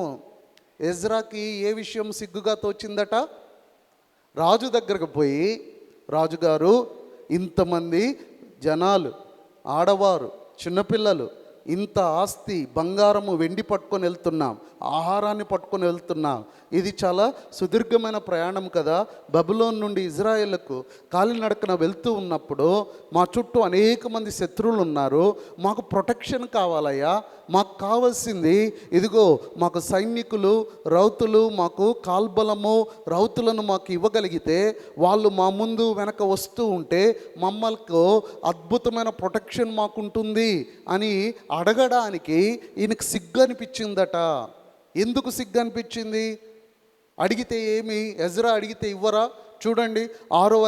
Speaker 4: ఎజ్రాకి ఏ విషయం సిగ్గుగా తోచిందట? రాజు దగ్గరకు పోయి, రాజుగారు ఇంతమంది జనాలు, ఆడవారు, చిన్నపిల్లలు, ఇంత ఆస్తి, బంగారము, వెండి పట్టుకొని వెళ్తున్నాం, ఆహారాన్ని పట్టుకొని వెళ్తున్నాం, ఇది చాలా సుదీర్ఘమైన ప్రయాణం కదా. బబులోన్ నుండి ఇజ్రాయేళ్లకు కాలినడకన వెళ్తూ ఉన్నప్పుడు మా చుట్టూ అనేక మంది శత్రువులు ఉన్నారు, మాకు ప్రొటెక్షన్ కావాలయ్యా, మాకు కావాల్సింది ఇదిగో మాకు సైనికులు, రౌతులు, మాకు కాల్బలము, రౌతులను మాకు ఇవ్వగలిగితే వాళ్ళు మా ముందు వెనక వస్తూ ఉంటే మమ్మల్ని అద్భుతమైన ప్రొటెక్షన్ మాకుంటుంది అని అడగడానికి ఈయనకు సిగ్గు అనిపించిందట. ఎందుకు సిగ్గు అనిపించింది? అడిగితే ఏమి, ఎజ్రా అడిగితే ఇవ్వరా? చూడండి 6వ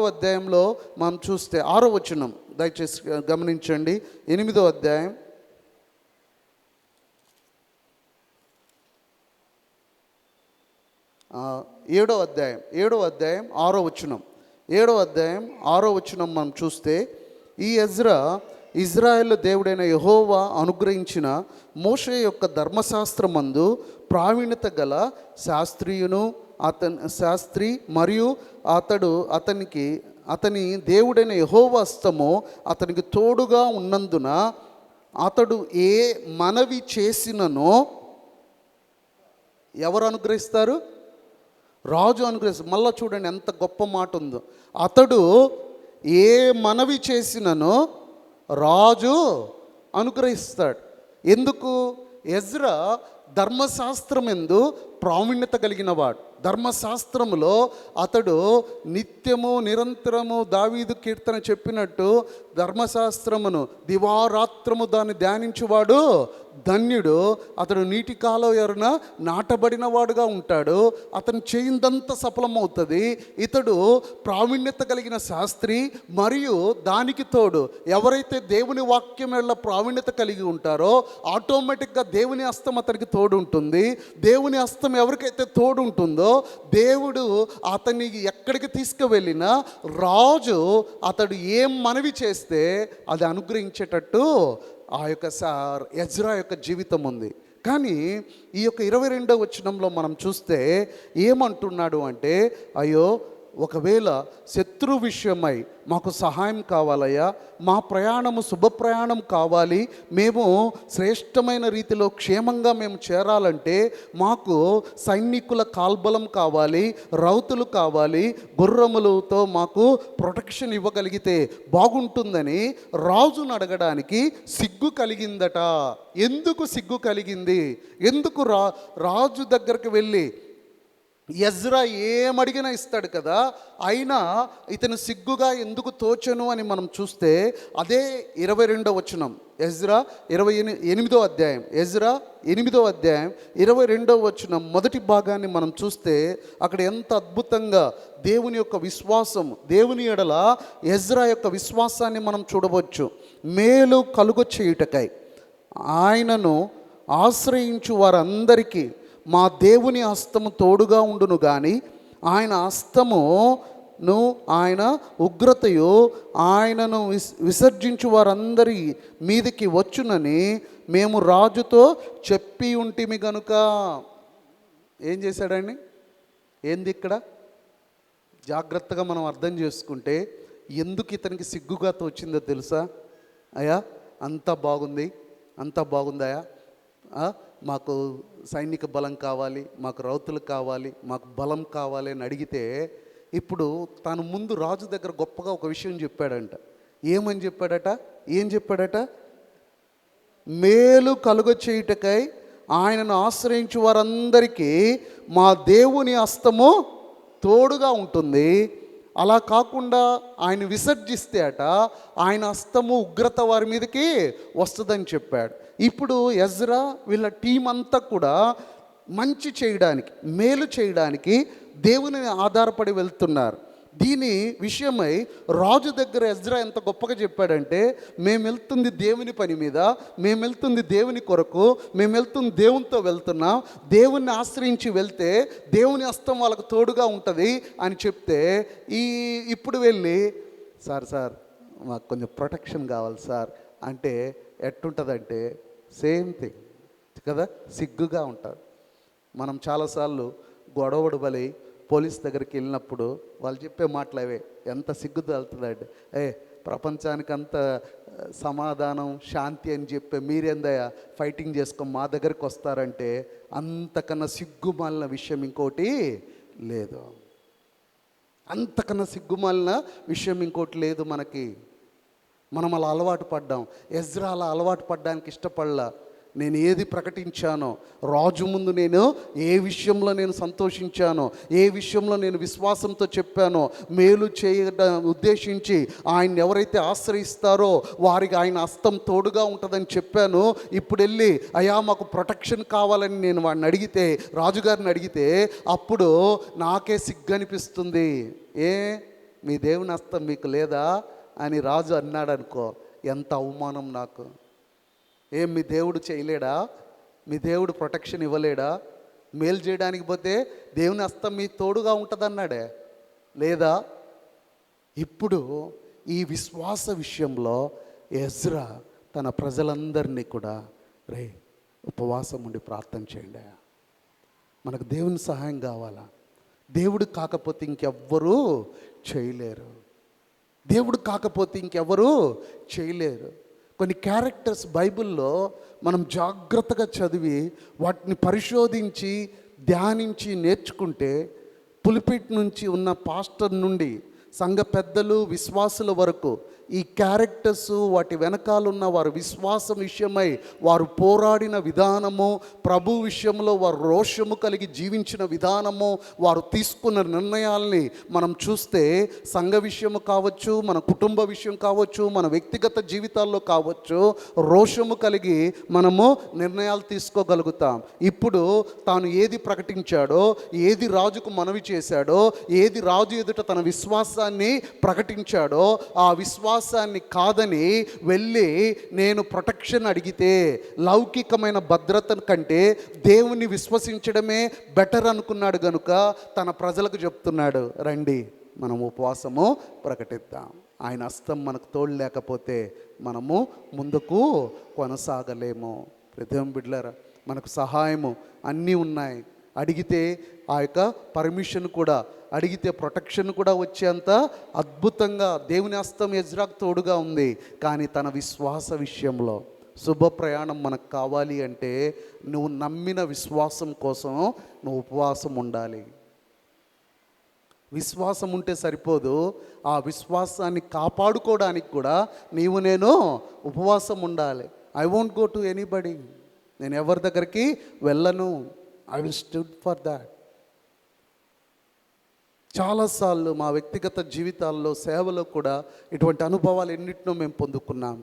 Speaker 4: అధ్యాయంలో మనం చూస్తే 6వ వచనం దయచేసి గమనించండి. 8వ అధ్యాయం 7వ అధ్యాయం 6వ వచనం 6వ వచనం మనం చూస్తే, ఈ ఎజ్రా ఇజ్రాయేలు దేవుడైన యెహోవా అనుగ్రహించిన మోషే యొక్క ధర్మశాస్త్రమందు ప్రావీణ్యత గల శాస్త్రి మరియు అతని దేవుడైన యెహోవా హస్తము అతనికి తోడుగా ఉన్నందున అతడు ఏ మనవి చేసిననో ఎవరు అనుగ్రహిస్తారు? రాజు అనుగ్రహిస్తారు. మళ్ళా చూడండి ఎంత గొప్ప మాట ఉందో. అతడు ఏ మనవి చేసిననో రాజు అనుగ్రహిస్తాడు. ఎందుకు? ఎజ్రా ధర్మశాస్త్రమెందు ప్రావీణ్యత కలిగిన వాడు. ధర్మశాస్త్రములో అతడు నిత్యము నిరంతరము దావీదు కీర్తన చెప్పినట్టు ధర్మశాస్త్రమును దివారాత్రము దాన్ని ధ్యానించువాడు ధన్యుడు. అతడు నీటి కాలువ నాటబడిన వాడుగా ఉంటాడు. అతను చేయిందంతా సఫలమవుతుంది. ఇతడు ప్రావీణ్యత కలిగిన శాస్త్రి. మరియు దానికి తోడు ఎవరైతే దేవుని వాక్యం వల్ల ప్రావీణ్యత కలిగి ఉంటారో ఆటోమేటిక్గా దేవుని హస్తం అతనికి తోడు ఉంటుంది. దేవుని హస్తం ఎవరికైతే తోడు ఉంటుందో దేవుడు అతన్ని ఎక్కడికి తీసుకువెళ్ళినా రాజు అతడు ఏం మనవి చేస్తే అది అనుగ్రహించేటట్టు ఆ యొక్క ఎజ్రా యొక్క జీవితం ఉంది. కానీ ఈ యొక్క 22వ వచనంలో మనం చూస్తే ఏమంటున్నాడు అంటే, అయ్యో ఒకవేళ శత్రు విషయమై మాకు సహాయం కావాలయ్యా, మా ప్రయాణము శుభ ప్రయాణం కావాలి, మేము శ్రేష్టమైన రీతిలో క్షేమంగా మేము చేరాలంటే మాకు సైనికుల కాల్బలం కావాలి, రౌతులు కావాలి, గుర్రములతో మాకు ప్రొటెక్షన్ ఇవ్వగలిగితే బాగుంటుందని రాజును అడగడానికి సిగ్గు కలిగిందట. ఎందుకు సిగ్గు కలిగింది? ఎందుకు రాజు దగ్గరికి వెళ్ళి ఎజ్రా ఏమడిగినా ఇస్తాడు కదా, అయినా ఇతను సిగ్గుగా ఎందుకు తోచను అని మనం చూస్తే అదే 22వ వచనం ఎజ్రా 8వ అధ్యాయం 22వ వచనం మొదటి భాగాన్ని మనం చూస్తే అక్కడ ఎంత అద్భుతంగా దేవుని యొక్క విశ్వాసం, దేవుని ఎడల ఎజ్రా యొక్క విశ్వాసాన్ని మనం చూడవచ్చు. మేలు కలుగ చేయుటకై ఆయనను ఆశ్రయించు వారందరికీ మా దేవుని హస్తము తోడుగా ఉండును కానీ ఆయన హస్తమును ఆయన ఉగ్రతయు ఆయనను విసర్జించు వారందరి మీదికి వచ్చునని మేము రాజుతో చెప్పి ఉంటిమి గనుక. ఏం చేశాడండి? ఏంది ఇక్కడ? జాగ్రత్తగా మనం అర్థం చేసుకుంటే ఎందుకు ఇతనికి సిగ్గుగా తోచిందో తెలుసా? అయ్యా అంతా బాగుందయ్యా, మాకు సైనిక బలం కావాలి, మాకు రౌతులు కావాలి, మాకు బలం కావాలి అని అడిగితే ఇప్పుడు తాను ముందు రాజు దగ్గర గొప్పగా ఒక విషయం చెప్పాడంట. ఏం చెప్పాడట? మేలు కలుగ చేయుటకై ఆయనను ఆశ్రయించు వారందరికీ మా దేవుని హస్తము తోడుగా ఉంటుంది. అలా కాకుండా ఆయన విసర్జిస్తే ఆయన హస్తము ఉగ్రత వారి మీదకి వస్తుందని చెప్పాడు. ఇప్పుడు ఎజ్రా వీళ్ళ టీం అంతా కూడా మంచి చేయడానికి, మేలు చేయడానికి దేవుని ఆధారపడి వెళ్తున్నారు. దీని విషయమై రాజు దగ్గర ఎజ్రా ఎంత గొప్పగా చెప్పాడంటే, మేము వెళ్తుంది దేవుని పని మీద, మేము వెళ్తుంది దేవుని కొరకు, మేము వెళ్తుంది దేవునితో వెళ్తున్నాం, దేవుణ్ణి ఆశ్రయించి వెళ్తే దేవుని హస్తం వాళ్ళకు తోడుగా ఉంటుంది అని చెప్తే ఇప్పుడు వెళ్ళి సార్ మాకు కొంచెం ప్రొటెక్షన్ కావాలి సార్ అంటే ఎట్టుంటుందంటే సేమ్ థింగ్ కదా, సిగ్గుగా ఉంటుంది. మనం చాలాసార్లు గొడవడు బలి పోలీస్ దగ్గరికి వెళ్ళినప్పుడు వాళ్ళు చెప్పే మాటలు అవే, ఎంత సిగ్గు తగులుతుందంటే, ప్రపంచానికి అంత సమాధానం శాంతి అని చెప్పే మీరేందయ్యా ఫైటింగ్ చేసుకొని మా దగ్గరికి వస్తారంటే అంతకన్నా సిగ్గుమాలిన విషయం ఇంకోటి లేదు. అంతకన్నా సిగ్గుమాలిన విషయం ఇంకోటి లేదు మనకి. మనం అలా అలవాటు పడ్డాం. ఎజ్రా అలా అలవాటు పడ్డానికి ఇష్టపడలా. నేను ఏది ప్రకటించానో, రాజు ముందు నేను ఏ విషయంలో నేను సంతోషించానో, ఏ విషయంలో నేను విశ్వాసంతో చెప్పానో, మేలు చేయడం ఉద్దేశించి ఆయన ఎవరైతే ఆశ్రయిస్తారో వారికి ఆయన హస్తం తోడుగా ఉంటుందని చెప్పాను. ఇప్పుడు వెళ్ళి అయ్యా మాకు ప్రొటెక్షన్ కావాలని నేను వాడిని అడిగితే, రాజుగారిని అడిగితే, అప్పుడు నాకే సిగ్గనిపిస్తుంది. మీ దేవుని హస్తం మీకు లేదా అని రాజు అన్నాడు అనుకో, ఎంత అవమానం నాకు. మీ దేవుడు చేయలేడా? మీ దేవుడు ప్రొటెక్షన్ ఇవ్వలేడా? మేలు చేయడానికి పోతే దేవుని హస్తం మీ తోడుగా ఉంటుందన్నాడే లేదా? ఇప్పుడు ఈ విశ్వాస విషయంలో ఎజ్రా తన ప్రజలందరినీ కూడా ఉపవాసం ఉండి ప్రార్థన చేయండి. మనకు దేవుని సహాయం కావాలా? దేవుడు కాకపోతే ఇంకెవ్వరూ చేయలేరు. దేవుడు కాకపోతే ఇంకెవరూ చేయలేరు. కొన్ని క్యారెక్టర్స్ బైబిల్లో మనం జాగ్రత్తగా చదివి వాటిని పరిశోధించి ధ్యానించి నేర్చుకుంటే, పులిపిట్ నుంచి ఉన్న పాస్టర్ నుండి సంఘ పెద్దలు, విశ్వాసుల వరకు ఈ క్యారెక్టర్స్, వాటి వెనకాలన్న వారి విశ్వాసం విషయమై వారు పోరాడిన విధానము, ప్రభు విషయంలో వారు రోషము కలిగి జీవించిన విధానము, వారు తీసుకున్న నిర్ణయాల్ని మనం చూస్తే సంఘ విషయము కావచ్చు, మన కుటుంబ విషయం కావచ్చు, మన వ్యక్తిగత జీవితాల్లో కావచ్చు, రోషము కలిగి మనము నిర్ణయాలు తీసుకోగలుగుతాం. ఇప్పుడు తాను ఏది ప్రకటించాడో, ఏది రాజుకు మనవి చేశాడో, ఏది రాజు ఎదుట తన విశ్వాసాన్ని ప్రకటించాడో, ఆ విశ్వాసాన్ని కాదని వెళ్ళి నేను ప్రొటెక్షన్ అడిగితే, లౌకికమైన భద్రత కంటే దేవుని విశ్వసించడమే బెటర్ అనుకున్నాడు గనుక తన ప్రజలకు చెప్తున్నాడు, రండి మనం ఉపవాసము ప్రకటిద్దాం. ఆయన హస్తం మనకు తోడు లేకపోతే మనము ముందుకు కొనసాగలేము. ప్రతిమ బిడ్డలారా, మనకు సహాయము అన్నీ ఉన్నాయి. అడిగితే ఆ యొక్క పర్మిషన్ కూడా, అడిగితే ప్రొటెక్షన్ కూడా వచ్చేంత అద్భుతంగా దేవుని హస్తం ఎజ్రాకు తోడుగా ఉంది. కానీ తన విశ్వాస విషయంలో శుభ ప్రయాణం మనకు కావాలి అంటే నువ్వు నమ్మిన విశ్వాసం కోసం నువ్వు ఉపవాసం ఉండాలి. విశ్వాసం ఉంటే సరిపోదు, ఆ విశ్వాసాన్ని కాపాడుకోవడానికి కూడా నేను ఉపవాసం ఉండాలి. I won't go to anybody, నేను ఎవరి దగ్గరికి వెళ్ళను. I will stood for that. చాలాసార్లు మా వ్యక్తిగత జీవితాల్లో, సేవలో కూడా ఇటువంటి అనుభవాలు ఎన్నిటినో మేము పొందుకున్నాం.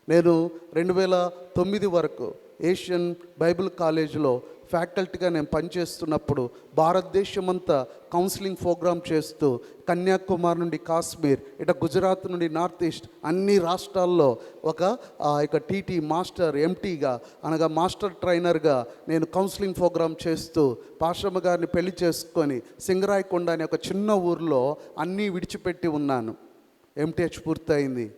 Speaker 4: నేను 2009 వరకు ఏషియన్ బైబిల్ కాలేజీలో ఫ్యాకల్టీగా నేను పనిచేస్తున్నప్పుడు భారతదేశమంతా కౌన్సిలింగ్ ప్రోగ్రామ్ చేస్తూ, కన్యాకుమారి నుండి కాశ్మీర్, ఇట గుజరాత్ నుండి నార్త్ ఈస్ట్ అన్ని రాష్ట్రాల్లో ఒక టీటీ మాస్టర్, ఎంటీగా అనగా మాస్టర్ ట్రైనర్గా నేను కౌన్సిలింగ్ ప్రోగ్రామ్ చేస్తూ, పాశ్రమ గారిని పెళ్లి చేసుకొని సింగరాయకొండ అనే ఒక చిన్న ఊరిలో అన్నీ విడిచిపెట్టి ఉన్నాను. ఎంటీహెచ్ పూర్తయింది,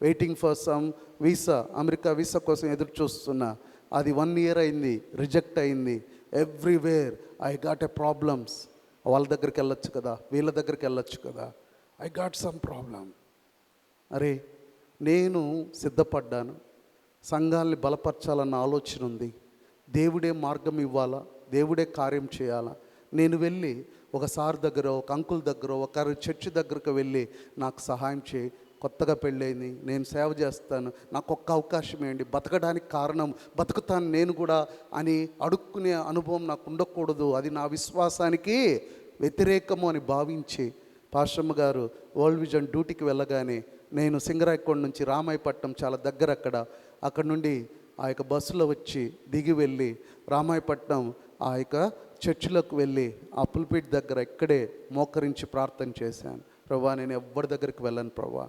Speaker 4: waiting for some visa, America visa కోసం ఎదురు చూస్తున్నా. అది 1 year అయింది, రిజెక్ట్ అయింది. Everywhere I got a problems. వాళ్ళ దగ్గరికి వెళ్ళొచ్చు కదా, వీళ్ళ దగ్గరికి వెళ్ళొచ్చు కదా, ఐ గాట్ సమ్ ప్రాబ్లం. అరే, నేను సిద్ధపడ్డాను, సంఘాల్ని బలపరచాలన్న ఆలోచన ఉంది, దేవుడే మార్గం ఇవ్వాలా, దేవుడే కార్యం చేయాలా. నేను వెళ్ళి ఒక సార్ దగ్గర, ఒక అంకుల్ దగ్గర, ఒక చర్చి దగ్గరకు వెళ్ళి నాకు సహాయం చేయి, కొత్తగా పెళ్ళయింది, నేను సేవ చేస్తాను, నాకు ఒక్క అవకాశం ఏంటి, బతకడానికి కారణం, బతుకుతాను నేను కూడా అని అడుక్కునే అనుభవం నాకు ఉండకూడదు, అది నా విశ్వాసానికి వ్యతిరేకము అని భావించి పాశ్రమ గారు వరల్డ్ విజన్ డ్యూటీకి వెళ్ళగానే నేను సింగరాయకొండ నుంచి రామాయపట్నం చాలా దగ్గర, అక్కడ నుండి ఆ యొక్క బస్సులో వచ్చి దిగి వెళ్ళి రామాయపట్నం ఆ యొక్క చర్చిలోకి వెళ్ళి ఆ పుల్పిట్ దగ్గర ఇక్కడే మోకరించి ప్రార్థన చేశాను. ప్రభా, నేను ఎవ్వరి దగ్గరికి వెళ్ళను ప్రభా,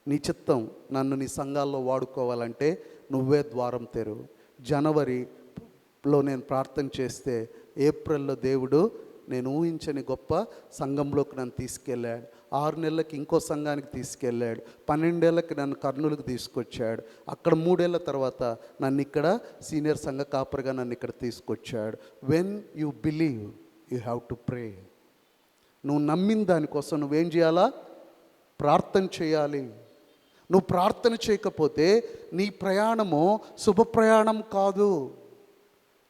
Speaker 4: నీ చిత్తం నన్ను నీ సంఘాల్లో వాడుకోవాలంటే నువ్వే ద్వారం తెరువు. జనవరిలో నేను ప్రార్థన చేస్తే ఏప్రిల్లో దేవుడు నేను ఊహించని గొప్ప సంఘంలోకి నన్ను తీసుకెళ్ళాడు. 6 నెలలకి ఇంకో సంఘానికి తీసుకెళ్ళాడు. 12 ఏళ్ళకి నన్ను కర్నూలుకి తీసుకొచ్చాడు. అక్కడ 3 ఏళ్ళ తర్వాత నన్ను ఇక్కడ సీనియర్ సంఘ కాపరిగా నన్ను ఇక్కడ తీసుకొచ్చాడు. When you believe you have to pray. నువ్వు నమ్మిన దానికోసం నువ్వేం చేయాలా? ప్రార్థన చేయాలి. నువ్వు ప్రార్థన చేయకపోతే నీ ప్రయాణము శుభ ప్రయాణం కాదు.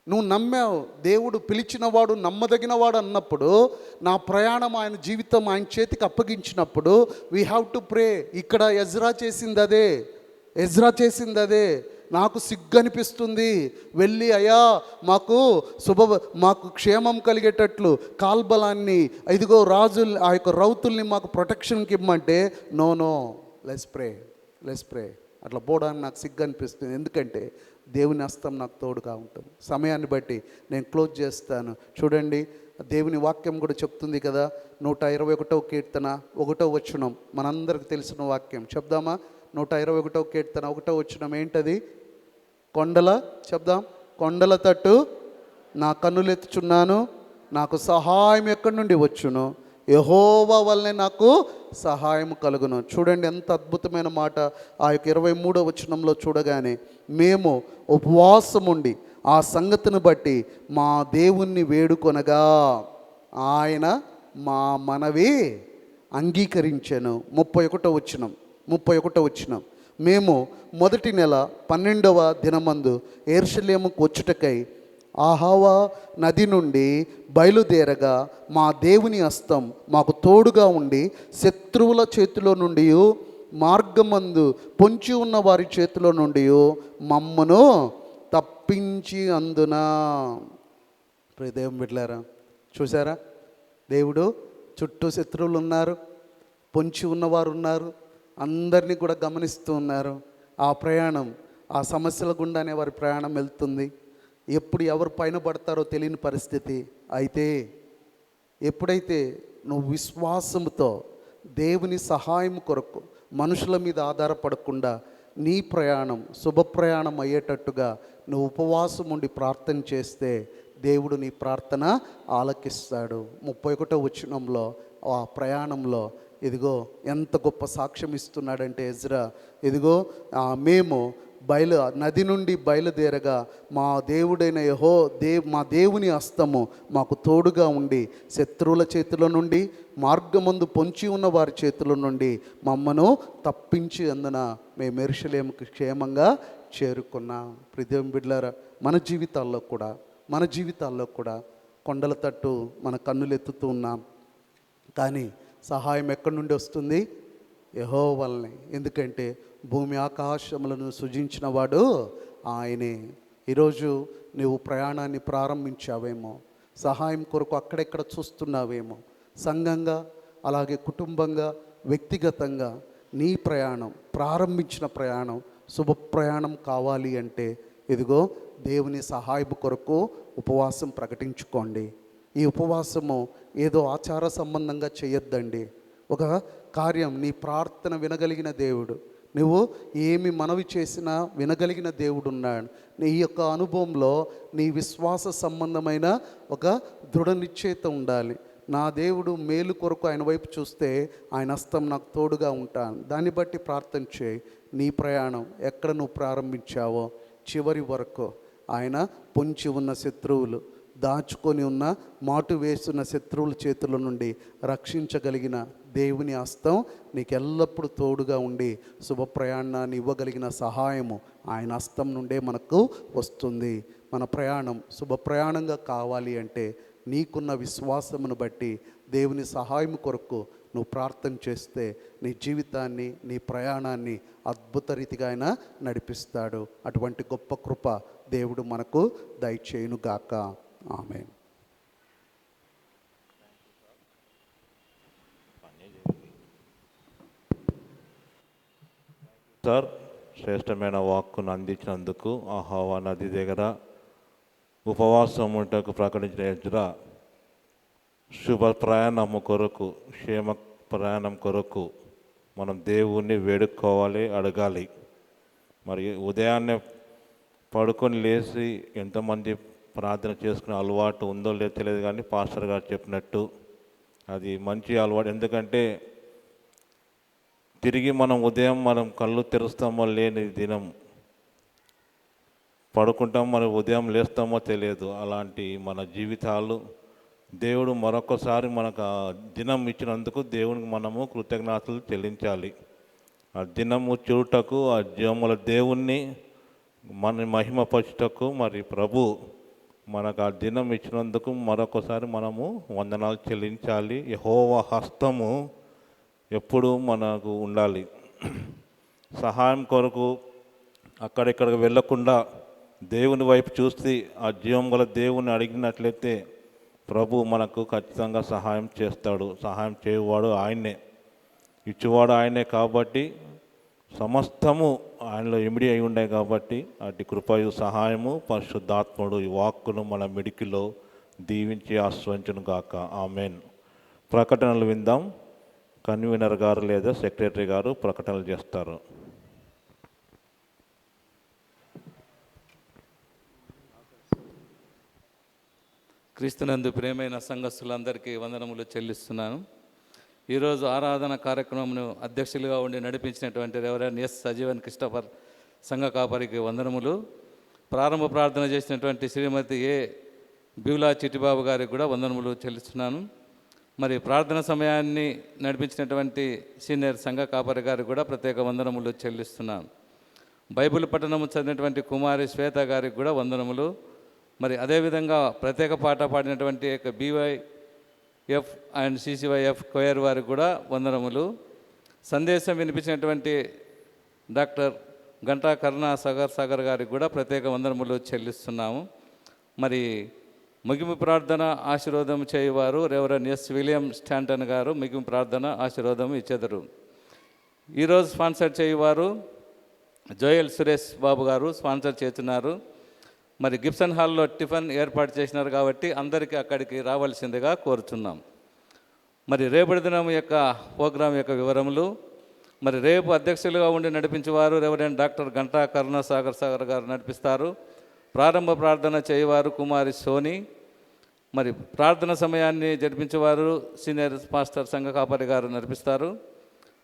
Speaker 4: నువ్వు నమ్మావు, దేవుడు పిలిచినవాడు నమ్మదగినవాడు అన్నప్పుడు, నా ప్రయాణం ఆయన జీవితం ఆయన చేతికి అప్పగించినప్పుడు వీ హ్యావ్ టు ప్రే. ఇక్కడ ఎజ్రా చేసింది అదే, నాకు సిగ్గు అనిపిస్తుంది. వెళ్ళి అయ్యా మాకు క్షేమం కలిగేటట్లు కాల్బలాన్ని, ఇదిగో రాజు ఆ యొక్క రౌతుల్ని మాకు ప్రొటెక్షన్కి ఇమ్మంటే నో లెట్స్ ప్రే అట్లా పోవడానికి నాకు సిగ్గు అనిపిస్తుంది. ఎందుకంటే దేవుని హస్తం నాకు తోడుగా ఉంటుంది. సమయాన్ని బట్టి నేను క్లోజ్ చేస్తాను. చూడండి, దేవుని వాక్యం కూడా చెప్తుంది కదా, 121వ కీర్తన 1వ వచనం, మనందరికి తెలిసిన వాక్యం చెప్దామా? 121వ కీర్తన 1వ వచనం ఏంటది? చెప్దాం. కొండల తట్టు నా కన్నులెత్తుచున్నాను, నాకు సహాయం ఎక్కడి నుండి వచ్చును? యెహోవా వల్లనే నాకు సహాయం కలుగును. చూడండి ఎంత అద్భుతమైన మాట. ఆ యొక్క 23వ వచనంలో చూడగానే, మేము ఉపవాసం ఉండి ఆ సంగతిని బట్టి మా దేవుణ్ణి వేడుకొనగా ఆయన మా మనవి అంగీకరించెను. 31వ వచనం, మేము మొదటి నెల 12వ దినమందు యెరూషలేముకు వచ్చుటకై ఆహావా నది నుండి బయలుదేరగా మా దేవుని హస్తం మాకు తోడుగా ఉండి శత్రువుల చేతిలో నుండి, మార్గమందు పొంచి ఉన్న వారి చేతిలో నుండి మమ్మను తప్పించి అందున. దేవుని బిడ్డలారా, చూసారా? దేవుడు చుట్టూ శత్రువులు ఉన్నారు, పొంచి ఉన్నవారు ఉన్నారు, అందరినీ కూడా గమనిస్తూ ఉన్నారు. ఆ ప్రయాణం, ఆ సమస్యల గుండానే వారి ప్రయాణం వెళ్తుంది. ఎప్పుడు ఎవరు పైన పడతారో తెలియని పరిస్థితి. అయితే ఎప్పుడైతే నువ్వు విశ్వాసంతో దేవుని సహాయం కొరకు మనుషుల మీద ఆధారపడకుండా నీ ప్రయాణం శుభ ప్రయాణం అయ్యేటట్టుగా నువ్వు ఉపవాసం ఉండి ప్రార్థన చేస్తే దేవుడు నీ ప్రార్థన ఆలకిస్తాడు. 31వ వచనంలో ఆ ప్రయాణంలో ఇదిగో ఎంత గొప్ప సాక్ష్యం ఇస్తున్నాడంటే ఎజ్రా, ఇదిగో మేము నది నుండి బయలుదేరగా మా దేవుడైన మా దేవుని హస్తము మాకు తోడుగా ఉండి శత్రువుల చేతిలో నుండి, మార్గమందు పొంచి ఉన్న వారి చేతిలో నుండి మమ్మను తప్పించి అందున మేము యెరూషలేముకు క్షేమంగా చేరుకున్నాం. ప్రియదేవుని బిడ్డలారా, మన జీవితాల్లో కూడా కొండల తట్టు మన కన్నులెత్తుతూ ఉన్నాం. కానీ సహాయం ఎక్కడి నుండి వస్తుంది? యెహోవా వల్లనే. ఎందుకంటే భూమి ఆకాశములను సృజించిన వాడు ఆయనే. ఈరోజు నువ్వు ప్రయాణాన్ని ప్రారంభించావేమో, సహాయం కొరకు అక్కడెక్కడ చూస్తున్నావేమో, సంఘంగా అలాగే కుటుంబంగా వ్యక్తిగతంగా నీ ప్రయాణం, ప్రారంభించిన ప్రయాణం శుభ ప్రయాణం కావాలి అంటే ఇదిగో దేవుని సహాయపు కొరకు ఉపవాసం ప్రకటించుకోండి. ఈ ఉపవాసము ఏదో ఆచార సంబంధంగా చేయొద్దండి. ఒక కార్యం, నీ ప్రార్థన వినగలిగిన దేవుడు, నువ్వు ఏమి మనవి చేసినా వినగలిగిన దేవుడు ఉన్నాడు. నీ యొక్క అనుభవంలో నీ విశ్వాస సంబంధమైన ఒక దృఢ నిశ్చయిత ఉండాలి. నా దేవుడు మేలు కొరకు ఆయన వైపు చూస్తే ఆయన హస్తం నాకు తోడుగా ఉంటాను. దాన్ని బట్టి ప్రార్థన చేయి. నీ ప్రయాణం ఎక్కడ నువ్వు ప్రారంభించావో చివరి వరకు ఆయన పొంచి ఉన్న శత్రువులు, దాచుకొని ఉన్న మాటు వేస్తున్న శత్రువుల చేతుల నుండి రక్షించగలిగిన దేవుని హస్తం నీకు ఎల్లప్పుడూ తోడుగా ఉండి శుభ ప్రయాణాన్ని ఇవ్వగలిగిన సహాయము ఆయన హస్తం నుండే మనకు వస్తుంది. మన ప్రయాణం శుభ ప్రయాణంగా కావాలి అంటే నీకున్న విశ్వాసమును బట్టి దేవుని సహాయం కొరకు నువ్వు ప్రార్థన చేస్తే నీ జీవితాన్ని, నీ ప్రయాణాన్ని అద్భుత రీతిగా ఆయన నడిపిస్తాడు. అటువంటి గొప్ప కృప దేవుడు మనకు దయచేయునుగాక. ఆమేన్.
Speaker 2: సార్, శ్రేష్టమైన వాక్కును అందించినందుకు ఆహావా నది దగ్గర ఉపవాసం ఉంటకు ప్రకటించిన ఎజ్రా శుభ ప్రయాణము కొరకు, క్షేమ ప్రయాణం కొరకు మనం దేవుణ్ణి వేడుకోవాలి, అడగాలి. మరి ఉదయాన్నే పడుకొని లేచి ఎంతమంది ప్రార్థన చేసుకునే అలవాటు ఉందో లేదో తెలియదు, కానీ పాస్టర్ గారు చెప్పినట్టు అది మంచి అలవాటు. ఎందుకంటే తిరిగి ఉదయం మనం కళ్ళు తెరుస్తామో లేని దినం, పడుకుంటాం మరి ఉదయం లేస్తామో తెలియదు. అలాంటి మన జీవితాలు దేవుడు మరొకసారి మనకు ఆ దినం ఇచ్చినందుకు దేవునికి మనము కృతజ్ఞతలు చెల్లించాలి. ఆ దినము చూటకు, ఆ జీవముల దేవుణ్ణి మన మహిమపరచుటకు మరి ప్రభు మనకు ఆ దినం ఇచ్చినందుకు మరొకసారి మనము వందనాలు చెల్లించాలి. యెహోవా హస్తము ఎప్పుడు మనకు ఉండాలి. సహాయం కొరకు అక్కడిక్కడికి వెళ్ళకుండా దేవుని వైపు చూసి ఆ జీవం గల దేవుని అడిగినట్లయితే ప్రభు మనకు ఖచ్చితంగా సహాయం చేస్తాడు. సహాయం చేయవాడు ఆయన్నే, ఇచ్చేవాడు ఆయనే. కాబట్టి సమస్తము ఆయనలో ఇమిడి అయి ఉన్నాయి. కాబట్టి అటు కృపయు సహాయము పరిశుద్ధాత్ముడు ఈ వాక్కును మన మిడికిలో దీవించి ఆశ్రయించును గాక. ఆమెన్. ప్రకటనలు విందాం. కన్వీనర్ గారు లేదా సెక్రటరీ గారు ప్రకటనలు చేస్తారు.
Speaker 7: క్రీస్తునందు ప్రియమైన సంఘస్థులందరికీ వందనములు చెల్లిస్తున్నాను. ఈరోజు ఆరాధన కార్యక్రమంను అధ్యక్షులుగా ఉండి నడిపించినటువంటి రెవరెండ్ ఎస్ సజీవన్ క్రిస్టఫర్ సంఘ కాపరికి వందనములు. ప్రారంభ ప్రార్థన చేసినటువంటి శ్రీమతి ఏ బివులా చిట్టిబాబు గారికి కూడా వందనములు చెల్లిస్తున్నాను. మరి ప్రార్థన సమయాన్ని నడిపించినటువంటి సీనియర్ సంఘ కాపరి గారికి కూడా ప్రత్యేక వందనములు చెల్లిస్తున్నాను. బైబిల్ పఠనము చదివినటువంటి కుమారి శ్వేత గారికి కూడా వందనములు. మరి అదేవిధంగా ప్రత్యేక పాట పాడినటువంటి BYF అండ్ CCYF కొయర్ వారికి కూడా వందనములు. సందేశం వినిపించినటువంటి డాక్టర్ గంటా కరుణా సాగర్ గారికి కూడా ప్రత్యేక వందనములు చెల్లిస్తున్నాము. మరి ముగింపు ప్రార్థన ఆశీర్వాదం చేయువారు రెవరెండ్ ఎస్ విలియం స్టాంటన్ గారు ముగింపు ప్రార్థన ఆశీర్వాదం ఇచ్చెదరు. ఈరోజు స్పాన్సర్ చేయువారు జోయల్ సురేష్ బాబు గారు స్పాన్సర్ చేస్తున్నారు. మరి గిబ్సన్ హాల్లో టిఫిన్ ఏర్పాటు చేసినారు కాబట్టి అందరికీ అక్కడికి రావాల్సిందిగా కోరుచున్నాం. మరి రేపటి దినం యొక్క ప్రోగ్రాం యొక్క వివరములు. మరి రేపు అధ్యక్షులుగా ఉండి నడిపించేవారు రెవరెండ్ డాక్టర్ గంటా కరుణా సాగర్ గారు నడిపిస్తారు. ప్రారంభ ప్రార్థన చేయవారు కుమారి సోని. మరి ప్రార్థన సమయాన్ని జరిపించేవారు సీనియర్ పాస్టర్ సంఘ కాపరి గారు నడిపిస్తారు.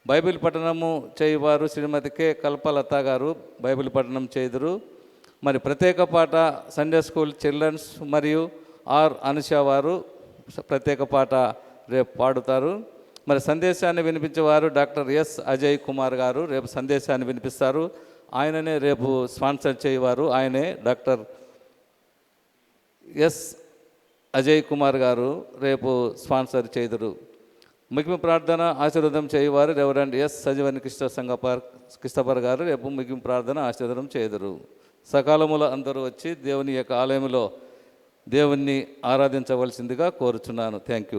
Speaker 7: బైబిల్ పఠనము చేయవారు శ్రీమతి కె కల్పలత గారు బైబిల్ పఠనం చేయుదురు. మరి ప్రత్యేక పాట సండే స్కూల్ చిల్డ్రన్స్ మరియు అనుష వారు ప్రత్యేక పాట రేపు పాడుతారు. మరి సందేశాన్ని వినిపించేవారు డాక్టర్ ఎస్ అజయ్ కుమార్ గారు రేపు సందేశాన్ని వినిపిస్తారు. ఆయననే రేపు స్పాన్సర్ చేయవారు. ఆయనే డాక్టర్ ఎస్ అజయ్ కుమార్ గారు రేపు స్పాన్సర్ చేయుదురు. ముగింపు ప్రార్థన ఆశీర్వాదం చేయవారు రెవరెండ్ ఎస్ సజీవన్ క్రిస్టఫర్ గారు రేపు ముగింపు ప్రార్థన ఆశీర్వాదం చేయుదురు. సకాలములో అందరూ వచ్చి దేవుని యొక్క ఆలయంలో దేవుణ్ణి ఆరాధించవలసిందిగా కోరుచున్నాను. Thank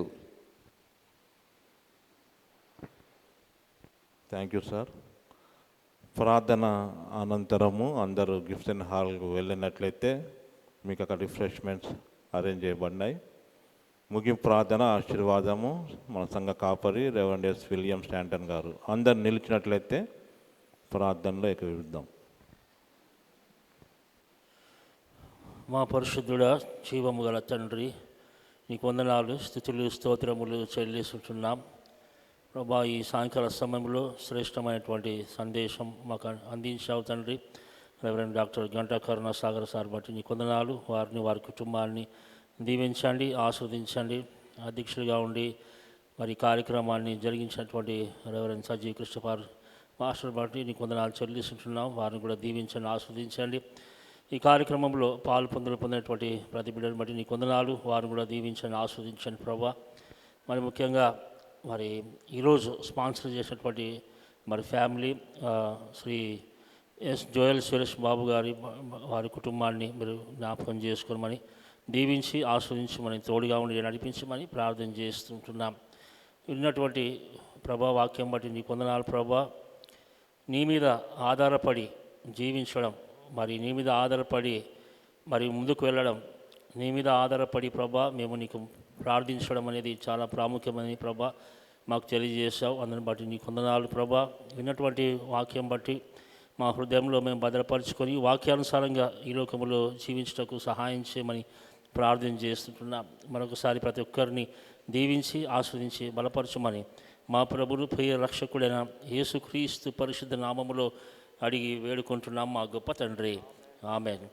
Speaker 2: you sir. ప్రార్థన అనంతరము అందరూ గిబ్సన్ హాల్కు వెళ్ళినట్లయితే మీకు అక్కడ రిఫ్రెష్మెంట్స్ అరేంజ్ చేయబడినాయి. ముగింపు ప్రార్థన ఆశీర్వాదము మన సంఘ కాపరి రెవరెండ్ ఎస్ విలియం స్టాంటన్ గారు. అందరు నిలిచినట్లయితే ప్రార్థనలో ఏకీభవిద్దాం.
Speaker 8: మా పరిశుద్ధుడా జీవము గల తండ్రి, నీకు వందనాలు, స్తుతులు, స్తోత్రములు చెల్లిస్తున్నాం. ప్రభా, ఈ సాయంకాల సమయంలో శ్రేష్టమైనటువంటి సందేశం మాకు అందించావు తండ్రి. రెవరెండ్ డాక్టర్ గంటా కరుణా సాగర్ సార్ బట్టి నీకు వందనాలు. వారిని వారి కుటుంబాన్ని దీవించండి, ఆస్వాదించండి. అధ్యక్షుడిగా ఉండి మరి కార్యక్రమాన్ని జరిగించినటువంటి రెవరెండ్ సజీవ్ క్రిస్టఫర్ మాస్టర్ బట్టి నీకు వందనాలు చెల్లిస్తున్నాం. వారిని కూడా దీవించండి, ఆస్వాదించండి. ఈ కార్యక్రమంలో పొందినటువంటి ప్రతి బిడ్డను బట్టి నీకు వందనాలు. వారిని కూడా దీవించండి, ఆస్వాదించండి ప్రభా. మరి ముఖ్యంగా మరి ఈరోజు స్పాన్సర్ చేసినటువంటి మరి ఫ్యామిలీ శ్రీ ఎస్ జోయల్ సురేష్ బాబు గారి వారి కుటుంబాన్ని మీరు జ్ఞాపకం చేసుకోమని దీవించి ఆస్వాదించమని తోడుగా ఉండి నడిపించమని ప్రార్థన చేస్తుంటున్నాం. విన్నటువంటి ప్రభా వాక్యం బట్టి నీకు వందనాలు ప్రభా. నీ మీద ఆధారపడి జీవించడం, మరి నీ మీద ఆధారపడి మరి ముందుకు వెళ్ళడం, నీ మీద ఆధారపడి ప్రభా మేము నీకు ప్రార్థించడం అనేది చాలా ప్రాముఖ్యమని ప్రభా మాకు తెలియజేశావు. అందుని బట్టి నీకు వందనాలు ప్రభా. విన్నటువంటి వాక్యం బట్టి మా హృదయంలో మేము భద్రపరుచుకొని వాక్యానుసారంగా ఈ లోకములో జీవించటకు సహాయం చేయమని ప్రార్థన చేస్తుంటున్నాం. మరొకసారి ప్రతి ఒక్కరిని దీవించి ఆస్వాదించి బలపరచమని మా ప్రభువు ప్రియ రక్షకుడైన యేసుక్రీస్తు పరిశుద్ధ నామములో అడిగి వేడుకుంటున్నాం మా గొప్ప తండ్రి. ఆమేన్.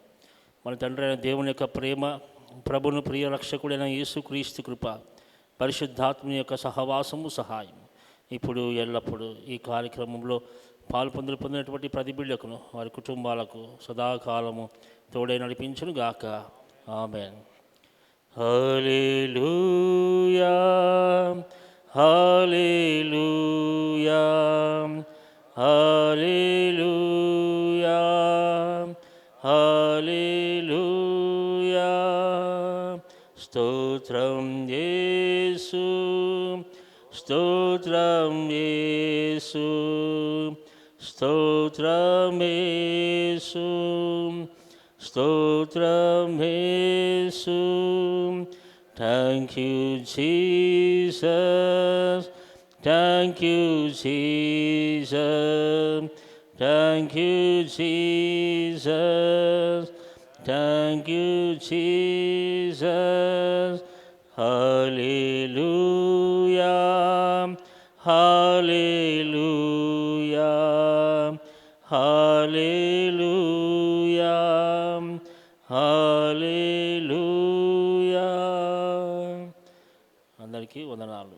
Speaker 8: మన తండ్రి అయిన దేవుని యొక్క ప్రేమ, ప్రభువును ప్రియ రక్షకుడైన యేసుక్రీస్తు కృప, పరిశుద్ధాత్మ యొక్క సహవాసము సహాయం ఇప్పుడు ఎల్లప్పుడూ ఈ కార్యక్రమంలో పొందినటువంటి ప్రతి బిడ్డకును వారి కుటుంబాలకు సదాకాలము తోడై నడిపించును గాక. ఆమేన్. హల్లెలూయా, హల్లెలూయా, హల్లెలూయా. స్తోత్రం యేసు స్తోత్రం యేసు స్తోత్రం యేసు స్తోత్రం యేసు thank you Jesus thank you Jesus thank you Jesus thank you Jesus హల్లెలూయా హల్లెలూయా హల్లెలూయా హల్లెలూయా అందరికీ వందనాలు.